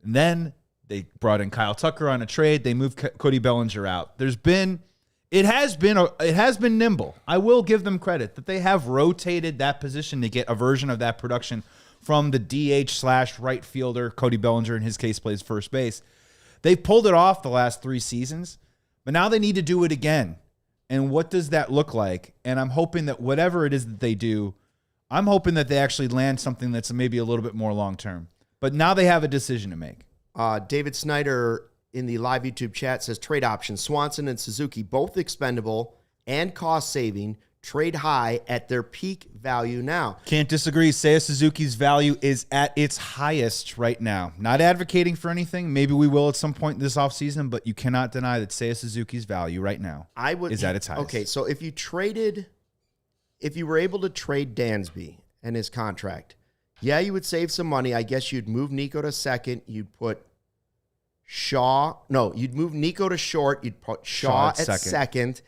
And then they brought in Kyle Tucker on a trade. They moved Cody Bellinger out. It has been nimble. I will give them credit that they have rotated that position to get a version of that production from the DH/right fielder. Cody Bellinger, in his case, plays first base. They've pulled it off the last 3 seasons, but now they need to do it again. And what does that look like? And I'm hoping that whatever it is that they do, I'm hoping that they actually land something that's maybe a little bit more long-term. But now they have a decision to make.
David Snyder in the live YouTube chat says trade options. Swanson and Suzuki, both expendable and cost-saving. Trade high at their peak value now.
Can't disagree. Seiya Suzuki's value is at its highest right now. Not advocating for anything. Maybe we will at some point this offseason, but you cannot deny that Seiya Suzuki's value right now is at its highest.
Okay, so if you were able to trade Dansby and his contract, yeah, you would save some money. I guess you'd move Nico to second. You'd put you'd move Nico to short. You'd put Shaw at second.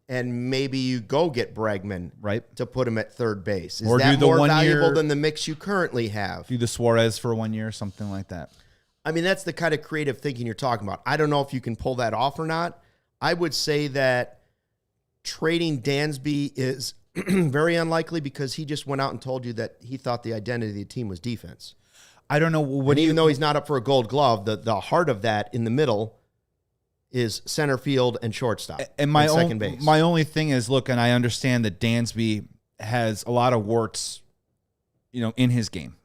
And maybe you go get Bregman to put him at third base. Is that more valuable than the mix you currently have?
Do the Suarez for 1 year, something like that.
I mean, that's the kind of creative thinking you're talking about. I don't know if you can pull that off or not. I would say that trading Dansby is very unlikely because he just went out and told you that he thought the identity of the team was defense.
I don't know.
Even though he's not up for a Gold Glove, the heart of that in the middle is center field and shortstop and second base.
My only thing is, look, and I understand that Dansby has a lot of warts, in his game.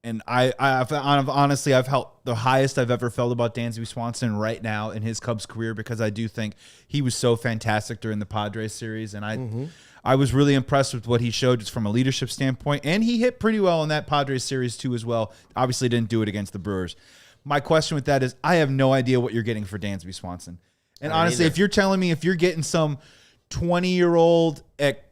And I've honestly, I've felt the highest I've ever felt about Dansby Swanson right now in his Cubs career because I do think he was so fantastic during the Padres series, and I was really impressed with what he showed just from a leadership standpoint, and he hit pretty well in that Padres series too as well. Obviously, didn't do it against the Brewers. My question with that is I have no idea what you're getting for Dansby Swanson. And honestly, if you're telling me if you're getting some 20-year-old at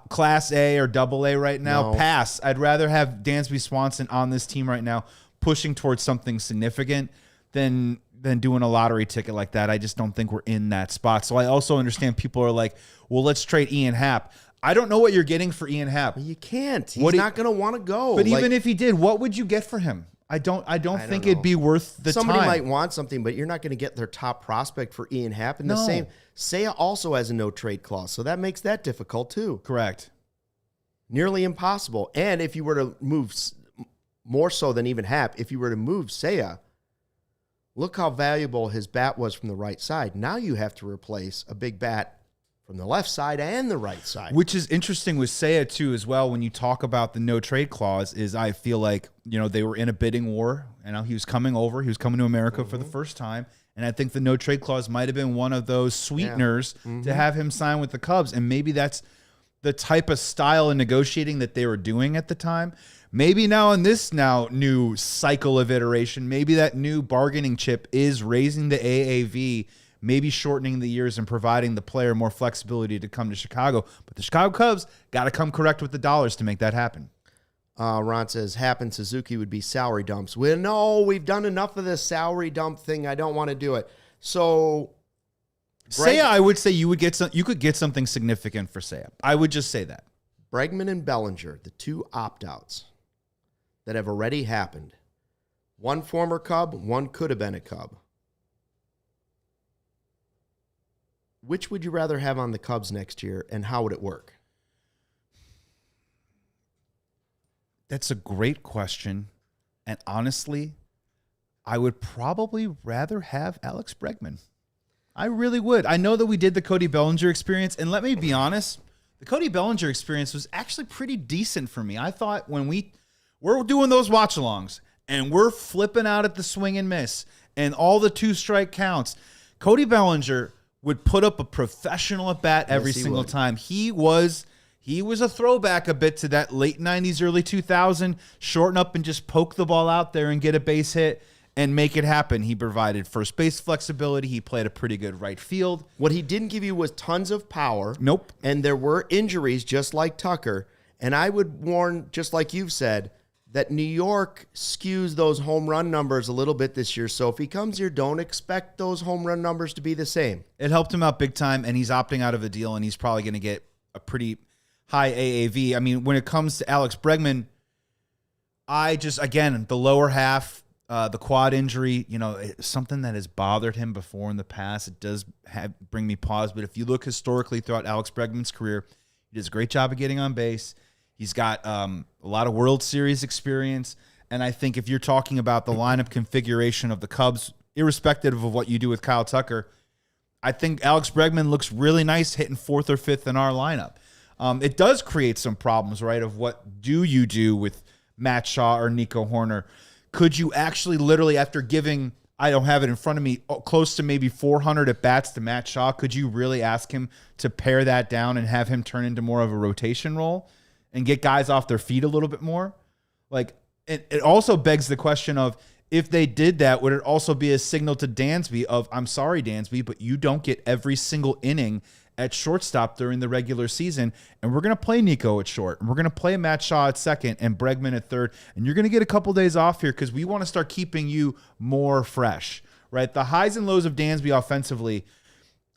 Class A or Double A right now, pass. I'd rather have Dansby Swanson on this team right now pushing towards something significant than doing a lottery ticket like that. I just don't think we're in that spot. So I also understand people are like, well, let's trade Ian Happ. I don't know what you're getting for Ian Happ.
You can't. He's not going to want to go.
But even if he did, what would you get for him? I don't think it'd be worth the time.
Somebody might want something, but you're not going to get their top prospect for Ian Happ. And the same, Seiya also has a no-trade clause, so that makes that difficult too.
Correct.
Nearly impossible. And if you were to move, more so than even Happ, if you were to move Seiya, look how valuable his bat was from the right side. Now you have to replace a big bat from the left side and the right side.
Which is interesting with Seiya, too, as well, when you talk about the no-trade clause, is I feel like, they were in a bidding war, and he was coming over. He was coming to America for the first time, and I think the no-trade clause might have been one of those sweeteners to have him sign with the Cubs, and maybe that's the type of style of negotiating that they were doing at the time. Maybe now in this new cycle of iteration, maybe that new bargaining chip is raising the AAV, maybe shortening the years and providing the player more flexibility to come to Chicago. But the Chicago Cubs got to come correct with the dollars to make that happen.
Ron says, Happ and Suzuki would be salary dumps. Well, no, we've done enough of this salary dump thing. I don't want to do it. So,
Seiya, I would say you could get something significant for Seiya. I would just say that.
Bregman and Bellinger, the two opt-outs that have already happened. One former Cub, one could have been a Cub. Which would you rather have on the Cubs next year, and how would it work?
That's a great question. And honestly, I would probably rather have Alex Bregman. I really would. I know that we did the Cody Bellinger experience, and let me be honest, the Cody Bellinger experience was actually pretty decent for me. I thought when we're doing those watch-alongs, and we're flipping out at the swing and miss, and all the two-strike counts, Cody Bellinger would put up a professional at bat every single time. He was a throwback a bit to that late 90s, early 2000, shorten up and just poke the ball out there and get a base hit. and make it happen. He provided first base flexibility. He played a pretty good right field.
What he didn't give you was tons of power.
Nope.
And there were injuries just like Tucker. And I would warn, just like you've said, that New York skews those home run numbers a little bit this year. So if he comes here, don't expect those home run numbers to be the same.
It helped him out big time, and he's opting out of a deal, and he's probably going to get a pretty high AAV. I mean, when it comes to Alex Bregman, again, the lower half, the quad injury, it's something that has bothered him before in the past. It does bring me pause. But if you look historically throughout Alex Bregman's career, he does a great job of getting on base. He's got a lot of World Series experience. And I think if you're talking about the lineup configuration of the Cubs, irrespective of what you do with Kyle Tucker, I think Alex Bregman looks really nice hitting 4th or 5th in our lineup. It does create some problems, right, of what do you do with Matt Shaw or Nico Horner. Could you actually literally, after giving, I don't have it in front of me, close to maybe 400 at-bats to Matt Shaw, could you really ask him to pare that down and have him turn into more of a rotation role and get guys off their feet a little bit more? Like, it also begs the question of, if they did that, would it also be a signal to Dansby of, I'm sorry, Dansby, but you don't get every single inning at shortstop during the regular season, and we're going to play Nico at short, and we're going to play Matt Shaw at second and Bregman at third, and you're going to get a couple days off here because we want to start keeping you more fresh, right? The highs and lows of Dansby offensively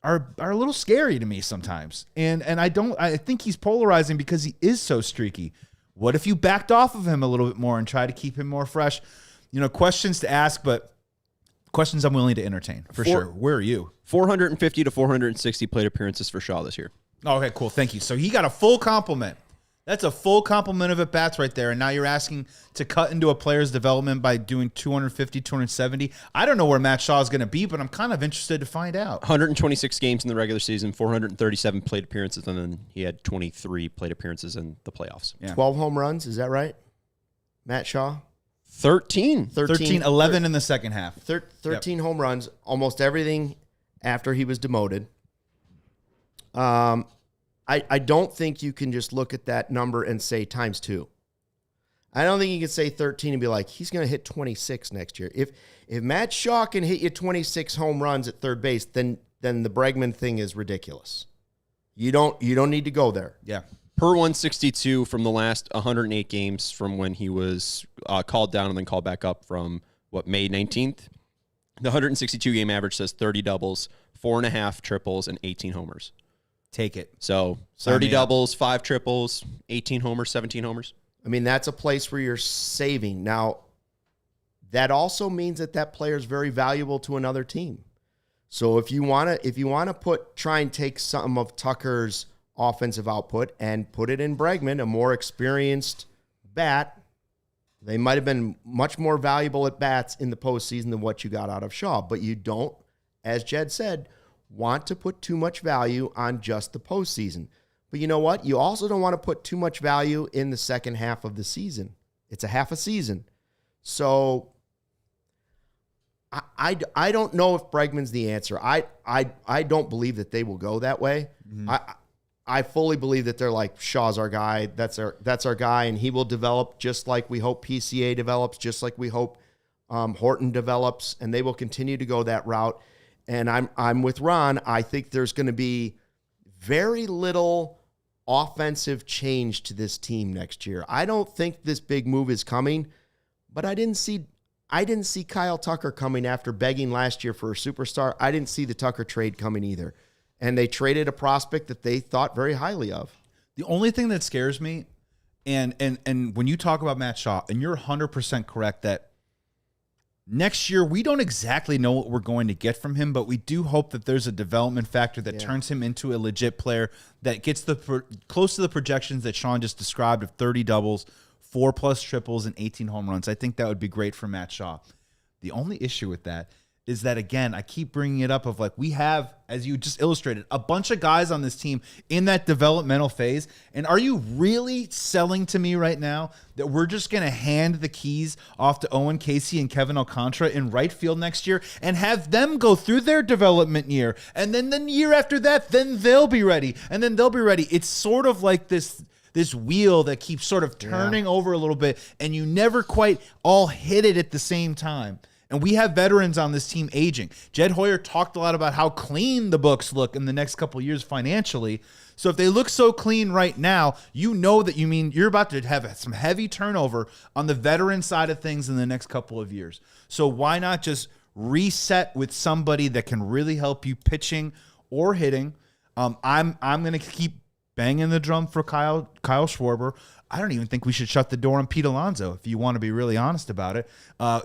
are a little scary to me sometimes, and I think he's polarizing because he is so streaky. What if you backed off of him a little bit more and tried to keep him more fresh? Questions to ask, but questions I'm willing to entertain, for sure. Where are you?
450 to 460 plate appearances for Shaw this year.
Okay, cool. Thank you. So he got a full complement. That's a full complement of at-bats right there. And now you're asking to cut into a player's development by doing 250, 270. I don't know where Matt Shaw is going to be, but I'm kind of interested to find out.
126 games in the regular season, 437 plate appearances, and then he had 23 plate appearances in the playoffs.
Yeah. 12 home runs, is that right? Matt Shaw?
13,
11 in the second half.
13 home runs, almost everything after he was demoted. I don't think you can just look at that number and say times 2. I don't think you can say 13 and be like, he's going to hit 26 next year. If Matt Shaw can hit you 26 home runs at third base, then the Bregman thing is ridiculous. You don't need to go there.
Yeah.
Per 162 from the last 108 games from when he was called down and then called back up from, May 19th? The 162-game average says 30 doubles, 4.5 triples, and 18 homers.
Take it.
So 30 doubles, 5 triples, 18 homers, 17 homers.
I mean, that's a place where you're saving. Now, that also means that player is very valuable to another team. So if you want to try and take some of Tucker's offensive output and put it in Bregman, a more experienced bat, they might have been much more valuable at bats in the postseason than what you got out of Shaw. But you don't, as Jed said, want to put too much value on just the postseason. But you know what? You also don't want to put too much value in the second half of the season. It's a half a season. So I don't know if Bregman's the answer. I don't believe that they will go that way. Mm-hmm. I fully believe that they're like, Shaw's our guy. That's our guy, and he will develop just like we hope PCA develops, just like we hope Horton develops, and they will continue to go that route. And I'm with Ron. I think there's going to be very little offensive change to this team next year. I don't think this big move is coming, but I didn't see Kyle Tucker coming after begging last year for a superstar. I didn't see the Tucker trade coming either. And they traded a prospect that they thought very highly of.
The only thing that scares me, and when you talk about Matt Shaw, and you're 100% correct that next year we don't exactly know what we're going to get from him, but we do hope that there's a development factor that turns him into a legit player that gets close to the projections that Sean just described of 30 doubles, 4+ triples, and 18 home runs. I think that would be great for Matt Shaw. The only issue with that is that, again, I keep bringing it up of like, we have, as you just illustrated, a bunch of guys on this team in that developmental phase. And are you really selling to me right now that we're just going to hand the keys off to Owen Casey and Kevin Alcantara in right field next year and have them go through their development year? And then the year after that, then they'll be ready. And then they'll be ready. It's sort of like this wheel that keeps sort of turning over a little bit, and you never quite all hit it at the same time. And we have veterans on this team aging. Jed Hoyer talked a lot about how clean the books look in the next couple of years financially. So if they look so clean right now, you know that you're about to have some heavy turnover on the veteran side of things in the next couple of years. So why not just reset with somebody that can really help you pitching or hitting? I'm going to keep banging the drum for Kyle Schwarber. I don't even think we should shut the door on Pete Alonso, if you want to be really honest about it.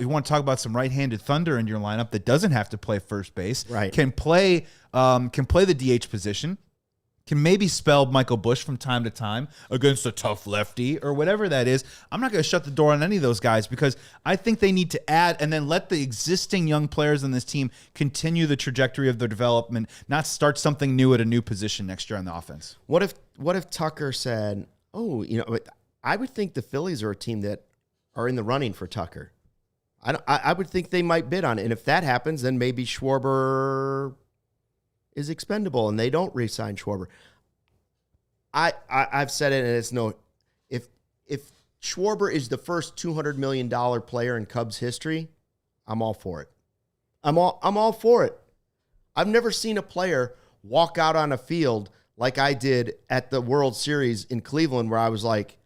You want to talk about some right-handed thunder in your lineup that doesn't have to play first base,
right?
Can play the DH position, can maybe spell Michael Busch from time to time against a tough lefty or whatever that is. I'm not going to shut the door on any of those guys because I think they need to add and then let the existing young players on this team continue the trajectory of their development, not start something new at a new position next year on the offense.
What if Tucker said, "Oh, I would think the Phillies are a team that are in the running for Tucker. I would think they might bid on it, and if that happens, then maybe Schwarber is expendable and they don't re-sign Schwarber." I've said it, and it's no. If Schwarber is the first $200 million player in Cubs history, I'm all for it. I'm all for it. I've never seen a player walk out on a field like I did at the World Series in Cleveland, where I was like,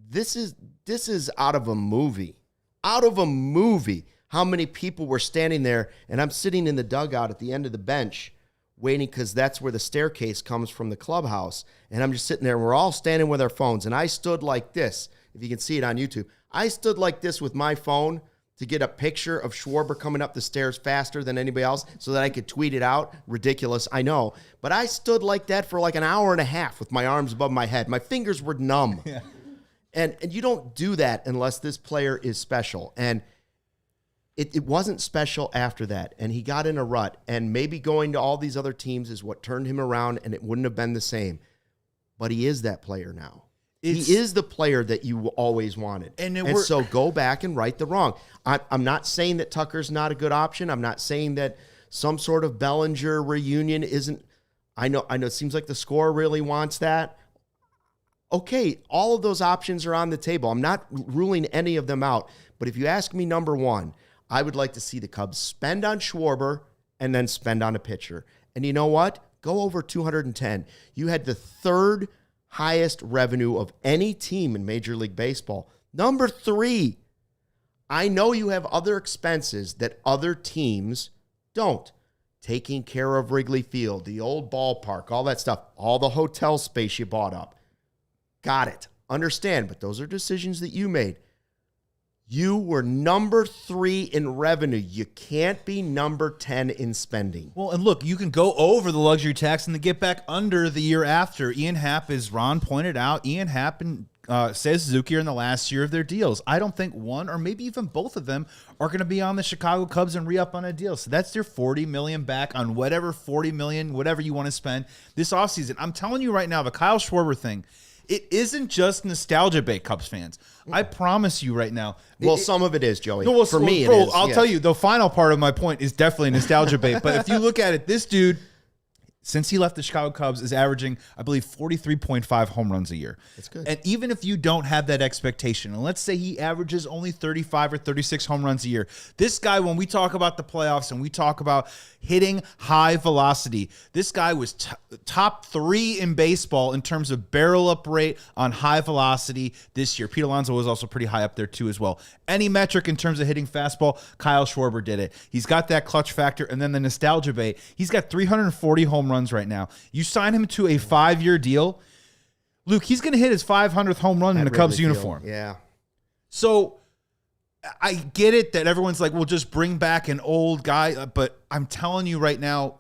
this is out of a movie. Out of a movie. How many people were standing there, and I'm sitting in the dugout at the end of the bench waiting because that's where the staircase comes from the clubhouse. And I'm just sitting there, and we're all standing with our phones. And I stood like this, if you can see it on YouTube. I stood like this with my phone to get a picture of Schwarber coming up the stairs faster than anybody else so that I could tweet it out. Ridiculous, I know. But I stood like that for like an hour and a half with my arms above my head. My fingers were numb. Yeah. And you don't do that unless this player is special. And it wasn't special after that. And he got in a rut. And maybe going to all these other teams is what turned him around, and it wouldn't have been the same. But he is that player now. He is the player that you always wanted. And so go back and right the wrong. I'm not saying that Tucker's not a good option. I'm not saying that some sort of Bellinger reunion isn't. I know it seems like the score really wants that. Okay, all of those options are on the table. I'm not ruling any of them out. But if you ask me, number one, I would like to see the Cubs spend on Schwarber and then spend on a pitcher. And you know what? Go over 210. You had the third highest revenue of any team in Major League Baseball. Number three, I know you have other expenses that other teams don't. Taking care of Wrigley Field, the old ballpark, all that stuff, all the hotel space you bought up. Got it. Understand, but those are decisions that you made. You were number 3 in revenue. You can't be number 10 in spending.
Well, and look, you can go over the luxury tax and then get back under the year after. Ian Happ, as Ron pointed out, Ian Happ and Seiya Suzuki are in the last year of their deals. I don't think one or maybe even both of them are going to be on the Chicago Cubs and re-up on a deal. So that's your $40 million back on whatever $40 million, whatever you want to spend this offseason. I'm telling you right now, the Kyle Schwarber thing, it isn't just nostalgia bait, Cubs fans. I promise you right now.
Well, some of it is, Joey.
No, well,
for me,
bro,
it is.
I'll tell you, the final part of my point is definitely nostalgia bait. But if you look at it, this dude, since he left the Chicago Cubs, is averaging, I believe, 43.5 home runs a year.
That's good.
And even if you don't have that expectation, and let's say he averages only 35 or 36 home runs a year, this guy, when we talk about the playoffs and we talk about hitting high velocity, this guy was top 3 in baseball in terms of barrel up rate on high velocity this year. Pete Alonso was also pretty high up there too as well. Any metric in terms of hitting fastball, Kyle Schwarber did it. He's got that clutch factor, and then the nostalgia bait. He's got 340 home runs right now. You sign him to a 5-year deal, Luke, he's going to hit his 500th home run in the Cubs uniform.
Yeah.
So I get it that everyone's like, well, just bring back an old guy. But I'm telling you right now,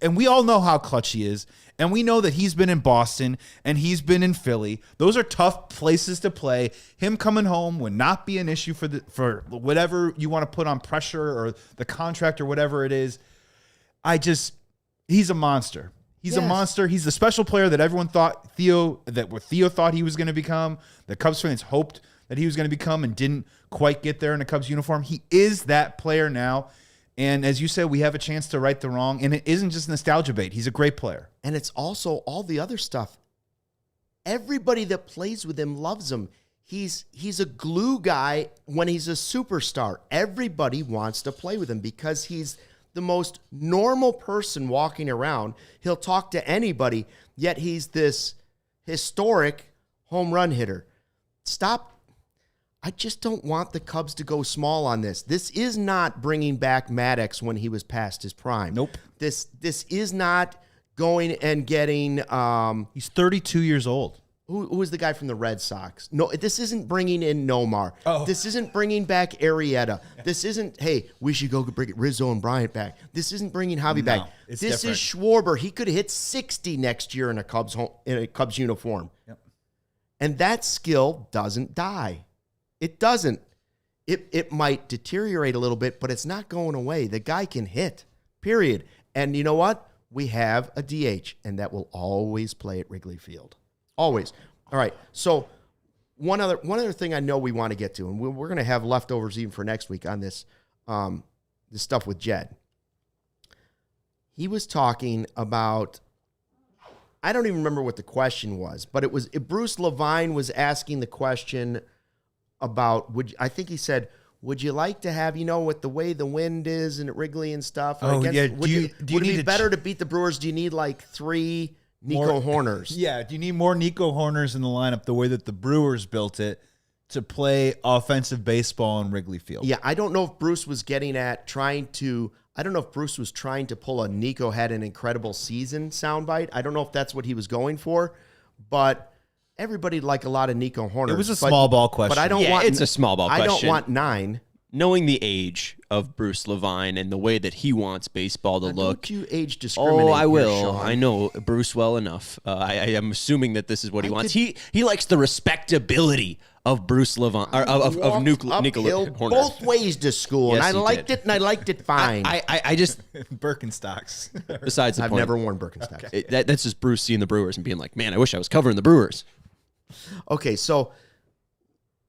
and we all know how clutch he is. And we know that he's been in Boston and he's been in Philly. Those are tough places to play. Him coming home would not be an issue for whatever you want to put on pressure or the contract or whatever it is. He's a monster. He's a monster. He's the special player that everyone thought Theo thought he was going to become. The Cubs fans hoped that he was going to become and didn't quite get there in a Cubs uniform. He is that player now. And as you said, we have a chance to right the wrong. And it isn't just nostalgia bait. He's a great player.
And it's also all the other stuff. Everybody that plays with him loves him. he's a glue guy when he's a superstar. Everybody wants to play with him because he's the most normal person walking around. He'll talk to anybody, yet he's this historic home run hitter. Stop. I just don't want the Cubs to go small on this. This is not bringing back Maddox when he was past his prime.
Nope.
This is not going and getting...
He's 32 years old.
Who was the guy from the Red Sox? No, this isn't bringing in Nomar.
Oh.
This isn't bringing back Arrieta. This isn't, hey, we should go bring Rizzo and Bryant back. This isn't bringing Javi back.
It's
this
different.
is Schwarber. He could hit 60 next year in a Cubs uniform.
Yep.
And that skill doesn't die. It doesn't. It might deteriorate a little bit, but it's not going away. The guy can hit, period. And you know what? We have a DH, and that will always play at Wrigley Field. Always. All right. So one other thing I know we want to get to, and we're going to have leftovers even for next week on this stuff with Jed. He was talking about, I don't even remember what the question was, but it was Bruce Levine was asking the question about, I think he said, would you like to have, with the way the wind is and at Wrigley and stuff?
Oh, yeah.
Would it be better to beat the Brewers? Do you need like 3 Nico Horners?
Yeah. Do you need more Nico Horners in the lineup the way that the Brewers built it to play offensive baseball in Wrigley Field?
Yeah. I don't know if Bruce was getting at trying to pull a Nico had an incredible season soundbite. I don't know if that's what he was going for, but everybody like a lot of Nico Horners.
It was a small ball question.
But I don't want
it's a small ball question.
I don't want 9.
Knowing the age of Bruce Levine and the way that he wants baseball to look.
Don't you age discriminate?
Oh, I will.
Here, Sean.
I know Bruce well enough. I am assuming that this is what he wants. He likes the respectability of Bruce Levine, of Nico Horner.
Both ways to school,
Yes,
and I
you
liked
did.
it, and I liked it fine.
I just
Birkenstocks.
besides the
I've
point.
never worn Birkenstocks.
That's just Bruce seeing the Brewers and being like, man, I wish I was covering the Brewers.
Okay, so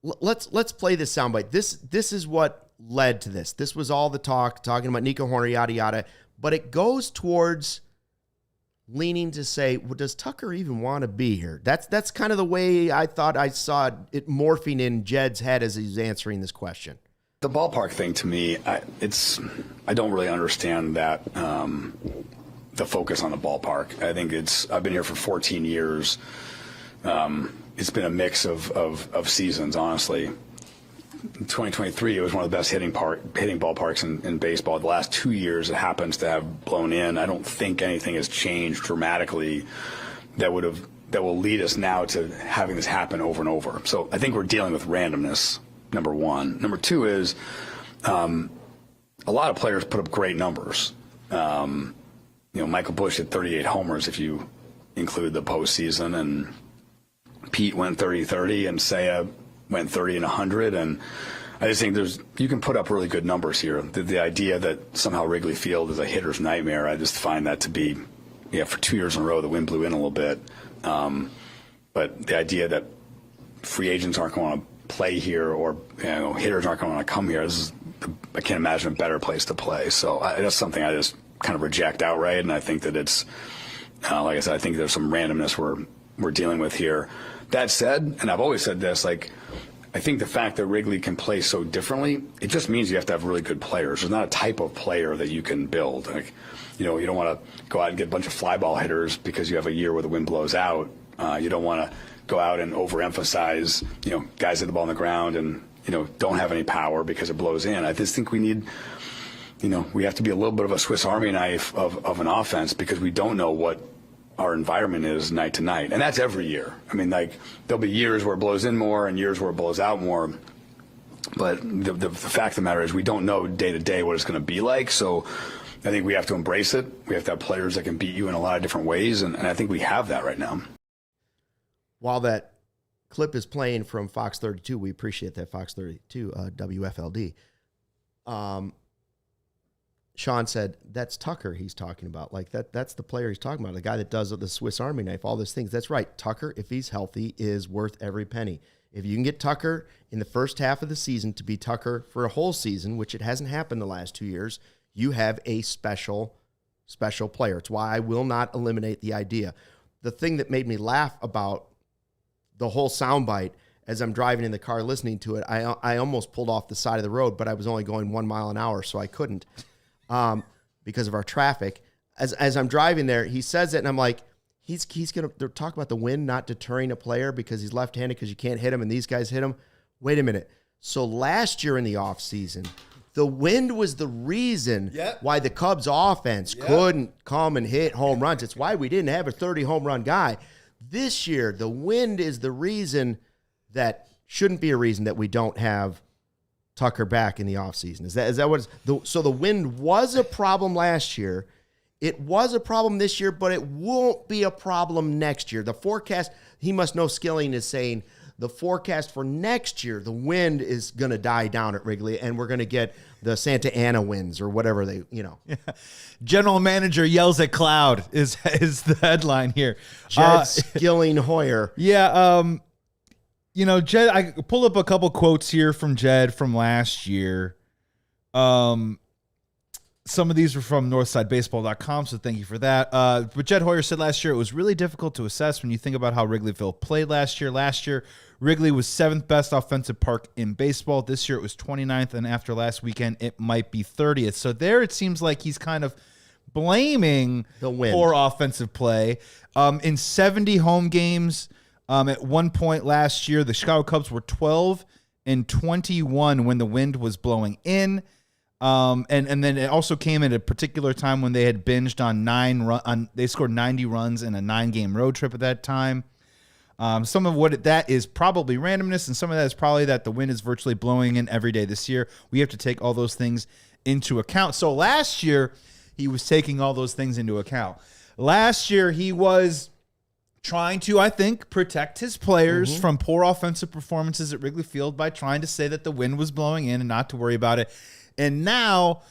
let's play this soundbite. This is what led to this. This was all the talking about Nico Horner, yada yada. But it goes towards leaning to say, well, does Tucker even want to be here? That's kind of the way I thought I saw it morphing in Jed's head as he's answering this question.
The ballpark thing to me, I don't really understand that the focus on the ballpark. I think I've been here for 14 years. It's been a mix of seasons, honestly. In 2023, it was one of the best hitting ballparks in baseball. The last 2 years, it happens to have blown in. I don't think anything has changed dramatically that will lead us now to having this happen over and over. So I think we're dealing with randomness, number one. Number two is a lot of players put up great numbers. Michael Busch hit 38 homers if you include the postseason, and Pete went 30-30, and Seiya went 30-100, and I just think you can put up really good numbers here. The idea that somehow Wrigley Field is a hitter's nightmare, I just find that to be, for 2 years in a row, the wind blew in a little bit. But the idea that free agents aren't going to play here, or hitters aren't going to come here, I can't imagine a better place to play. So that's something I just kind of reject outright, and I think that it's, like I said, I think there's some randomness we're dealing with here. That said, and I've always said this, I think the fact that Wrigley can play so differently, it just means you have to have really good players. There's not a type of player that you can build. You don't want to go out and get a bunch of fly ball hitters because you have a year where the wind blows out. You don't want to go out and overemphasize, guys hit the ball on the ground and, don't have any power because it blows in. I just think we need, we have to be a little bit of a Swiss Army knife of an offense because we don't know what our environment is night to night. And that's every year. I mean, there'll be years where it blows in more and years where it blows out more. But the fact of the matter is we don't know day to day what it's going to be like. So I think we have to embrace it. We have to have players that can beat you in a lot of different ways. And I think we have that right now.
While that clip is playing from Fox 32, we appreciate that, Fox 32, WFLD. Sean said, that's Tucker he's talking about. That's the player he's talking about, the guy that does the Swiss Army knife, all those things. That's right. Tucker, if he's healthy, is worth every penny. If you can get Tucker in the first half of the season to be Tucker for a whole season, which it hasn't happened the last 2 years, you have a special player. It's why I will not eliminate the idea. The thing that made me laugh about the whole soundbite as I'm driving in the car listening to it, I almost pulled off the side of the road, but I was only going 1 mile an hour, so I couldn't because of our traffic. As I'm driving there, he says it, and I'm like, he's going to talk about the wind not deterring a player because he's left-handed because you can't hit him, and these guys hit him. Wait a minute. So last year in the offseason, the wind was the reason why the Cubs offense couldn't come and hit home runs. It's why we didn't have a 30 home run guy. This year, the wind is the reason that shouldn't be a reason that we don't have Tucker back in the offseason. Is that what so the wind was a problem last year. It was a problem this year, but it won't be a problem next year. The forecast, he must know Skilling is saying the forecast for next year, the wind is going to die down at Wrigley, and we're going to get the Santa Ana winds or whatever they. Yeah.
General manager yells at cloud is the headline here.
Jed Skilling Hoyer.
Yeah. Jed, I pull up a couple quotes here from Jed from last year. Some of these were from NorthsideBaseball.com, so thank you for that. But Jed Hoyer said last year, it was really difficult to assess when you think about how Wrigleyville played last year. Last year, Wrigley was 7th best offensive park in baseball. This year, it was 29th, and after last weekend, it might be 30th. So there it seems like he's kind of blaming
the wind
for offensive play. In 70 home games, at one point last year, the Chicago Cubs were 12-21 when the wind was blowing in. And then it also came at a particular time when they had binged on they scored 90 runs in a 9-game road trip at that time. Some of that is probably randomness, and some of that is probably that the wind is virtually blowing in every day this year. We have to take all those things into account. So last year, he was taking all those things into account. Last year, he was trying to, I think, protect his players from poor offensive performances at Wrigley Field by trying to say that the wind was blowing in and not to worry about it. And now,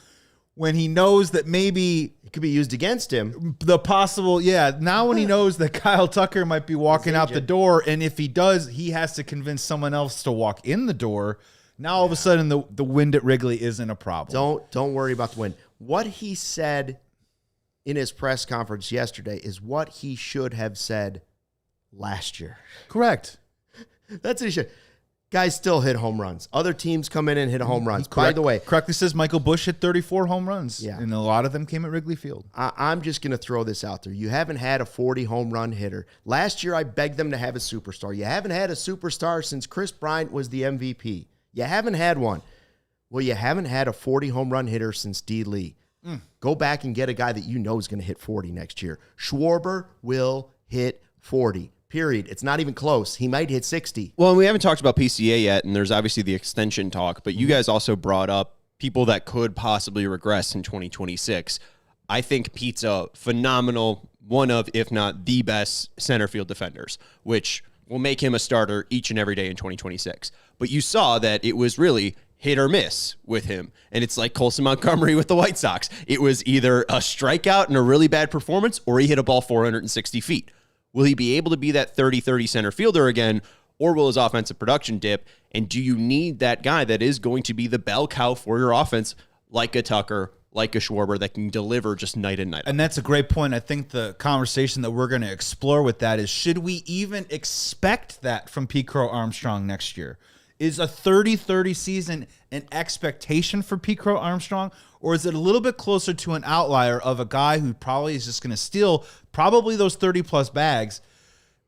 when he knows that maybe
it could be used against him,
now when he knows that Kyle Tucker might be walking out the door, and if he does, he has to convince someone else to walk in the door. Now, all of a sudden, the wind at Wrigley isn't a problem.
Don't worry about the wind. What he said in his press conference yesterday is what he should have said last year.
Correct.
That's what he should. Guys still hit home runs. Other teams come in and hit home runs. By the way,
correctly says Michael Busch hit 34 home runs, and a lot of them came at Wrigley Field.
I'm just going to throw this out there. You haven't had a 40 home run hitter. Last year, I begged them to have a superstar. You haven't had a superstar since Chris Bryant was the MVP. You haven't had one. Well, you haven't had a 40 home run hitter since D. Lee. Go back and get a guy that you know is going to hit 40 next year. Schwarber will hit 40. Period. It's not even close. He might hit 60.
Well, we haven't talked about PCA yet, and there's obviously the extension talk, but you guys also brought up people that could possibly regress in 2026. I think Pete's a phenomenal, one of, if not the best center field defenders, which will make him a starter each and every day in 2026. But you saw that it was really hit or miss with him. And it's like Colson Montgomery with the White Sox. It was either a strikeout and a really bad performance, or he hit a ball 460 feet. Will he be able to be that 30-30 center fielder again, or will his offensive production dip? And do you need that guy that is going to be the bell cow for your offense, like a Tucker, like a Schwarber, that can deliver just night and night?
And that's a great point. I think the conversation that we're going to explore with that is, should we even expect that from Pete Crow Armstrong next year? Is a 30-30 season an expectation for Pete Crow Armstrong, or is it a little bit closer to an outlier of a guy who probably is just going to steal probably those 30-plus bags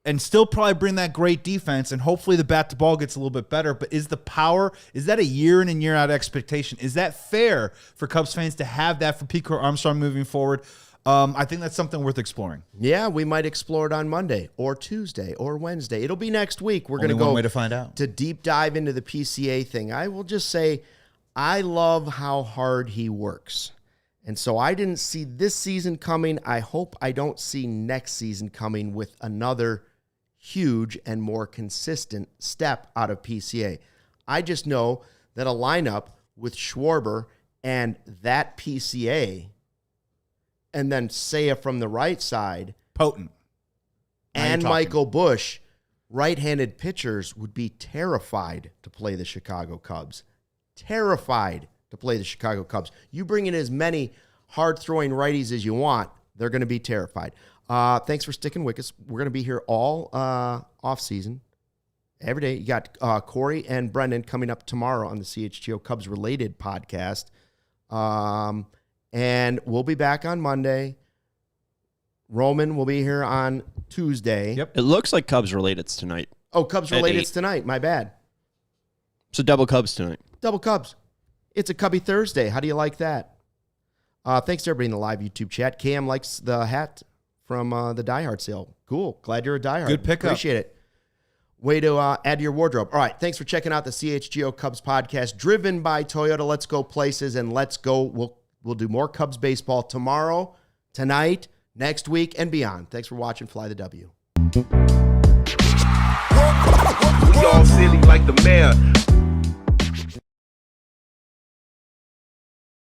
and still probably bring that great defense, and hopefully the bat to ball gets a little bit better? But is the power, is that a year in and year out expectation? Is that fair for Cubs fans to have that for Pete Crow Armstrong moving forward? I think that's something worth exploring.
Yeah, we might explore it on Monday or Tuesday or Wednesday. It'll be next week. We're going to go
one way to find out,
to deep dive into the PCA thing. I will just say, I love how hard he works. And so I didn't see this season coming. I hope I don't see next season coming with another huge and more consistent step out of PCA. I just know that a lineup with Schwarber and that PCA, and then Seiya from the right side,
potent,
and Michael Busch, right-handed pitchers would be terrified to play the Chicago Cubs. Terrified to play the Chicago Cubs. You bring in as many hard-throwing righties as you want, they're going to be terrified. Thanks for sticking with us. We're going to be here all off-season, Every day. You got Corey and Brendan coming up tomorrow on the CHGO Cubs related podcast. And we'll be back on Monday. Roman will be here on Tuesday.
Yep. It looks like Cubs related tonight.
Oh, Cubs related tonight. My bad.
So double Cubs tonight.
Double Cubs. It's a Cubby Thursday. How do you like that? Thanks to everybody in the live YouTube chat. Cam likes the hat from the Die Hard sale. Cool. Glad you're a Die Hard.
Good pickup.
Appreciate it. Way to add to your wardrobe. All right. Thanks for checking out the CHGO Cubs podcast, driven by Toyota. Let's go places and let's go. We'll do more Cubs baseball tomorrow, tonight, next week, and beyond. Thanks for watching. Fly the W.
We all silly like the mayor.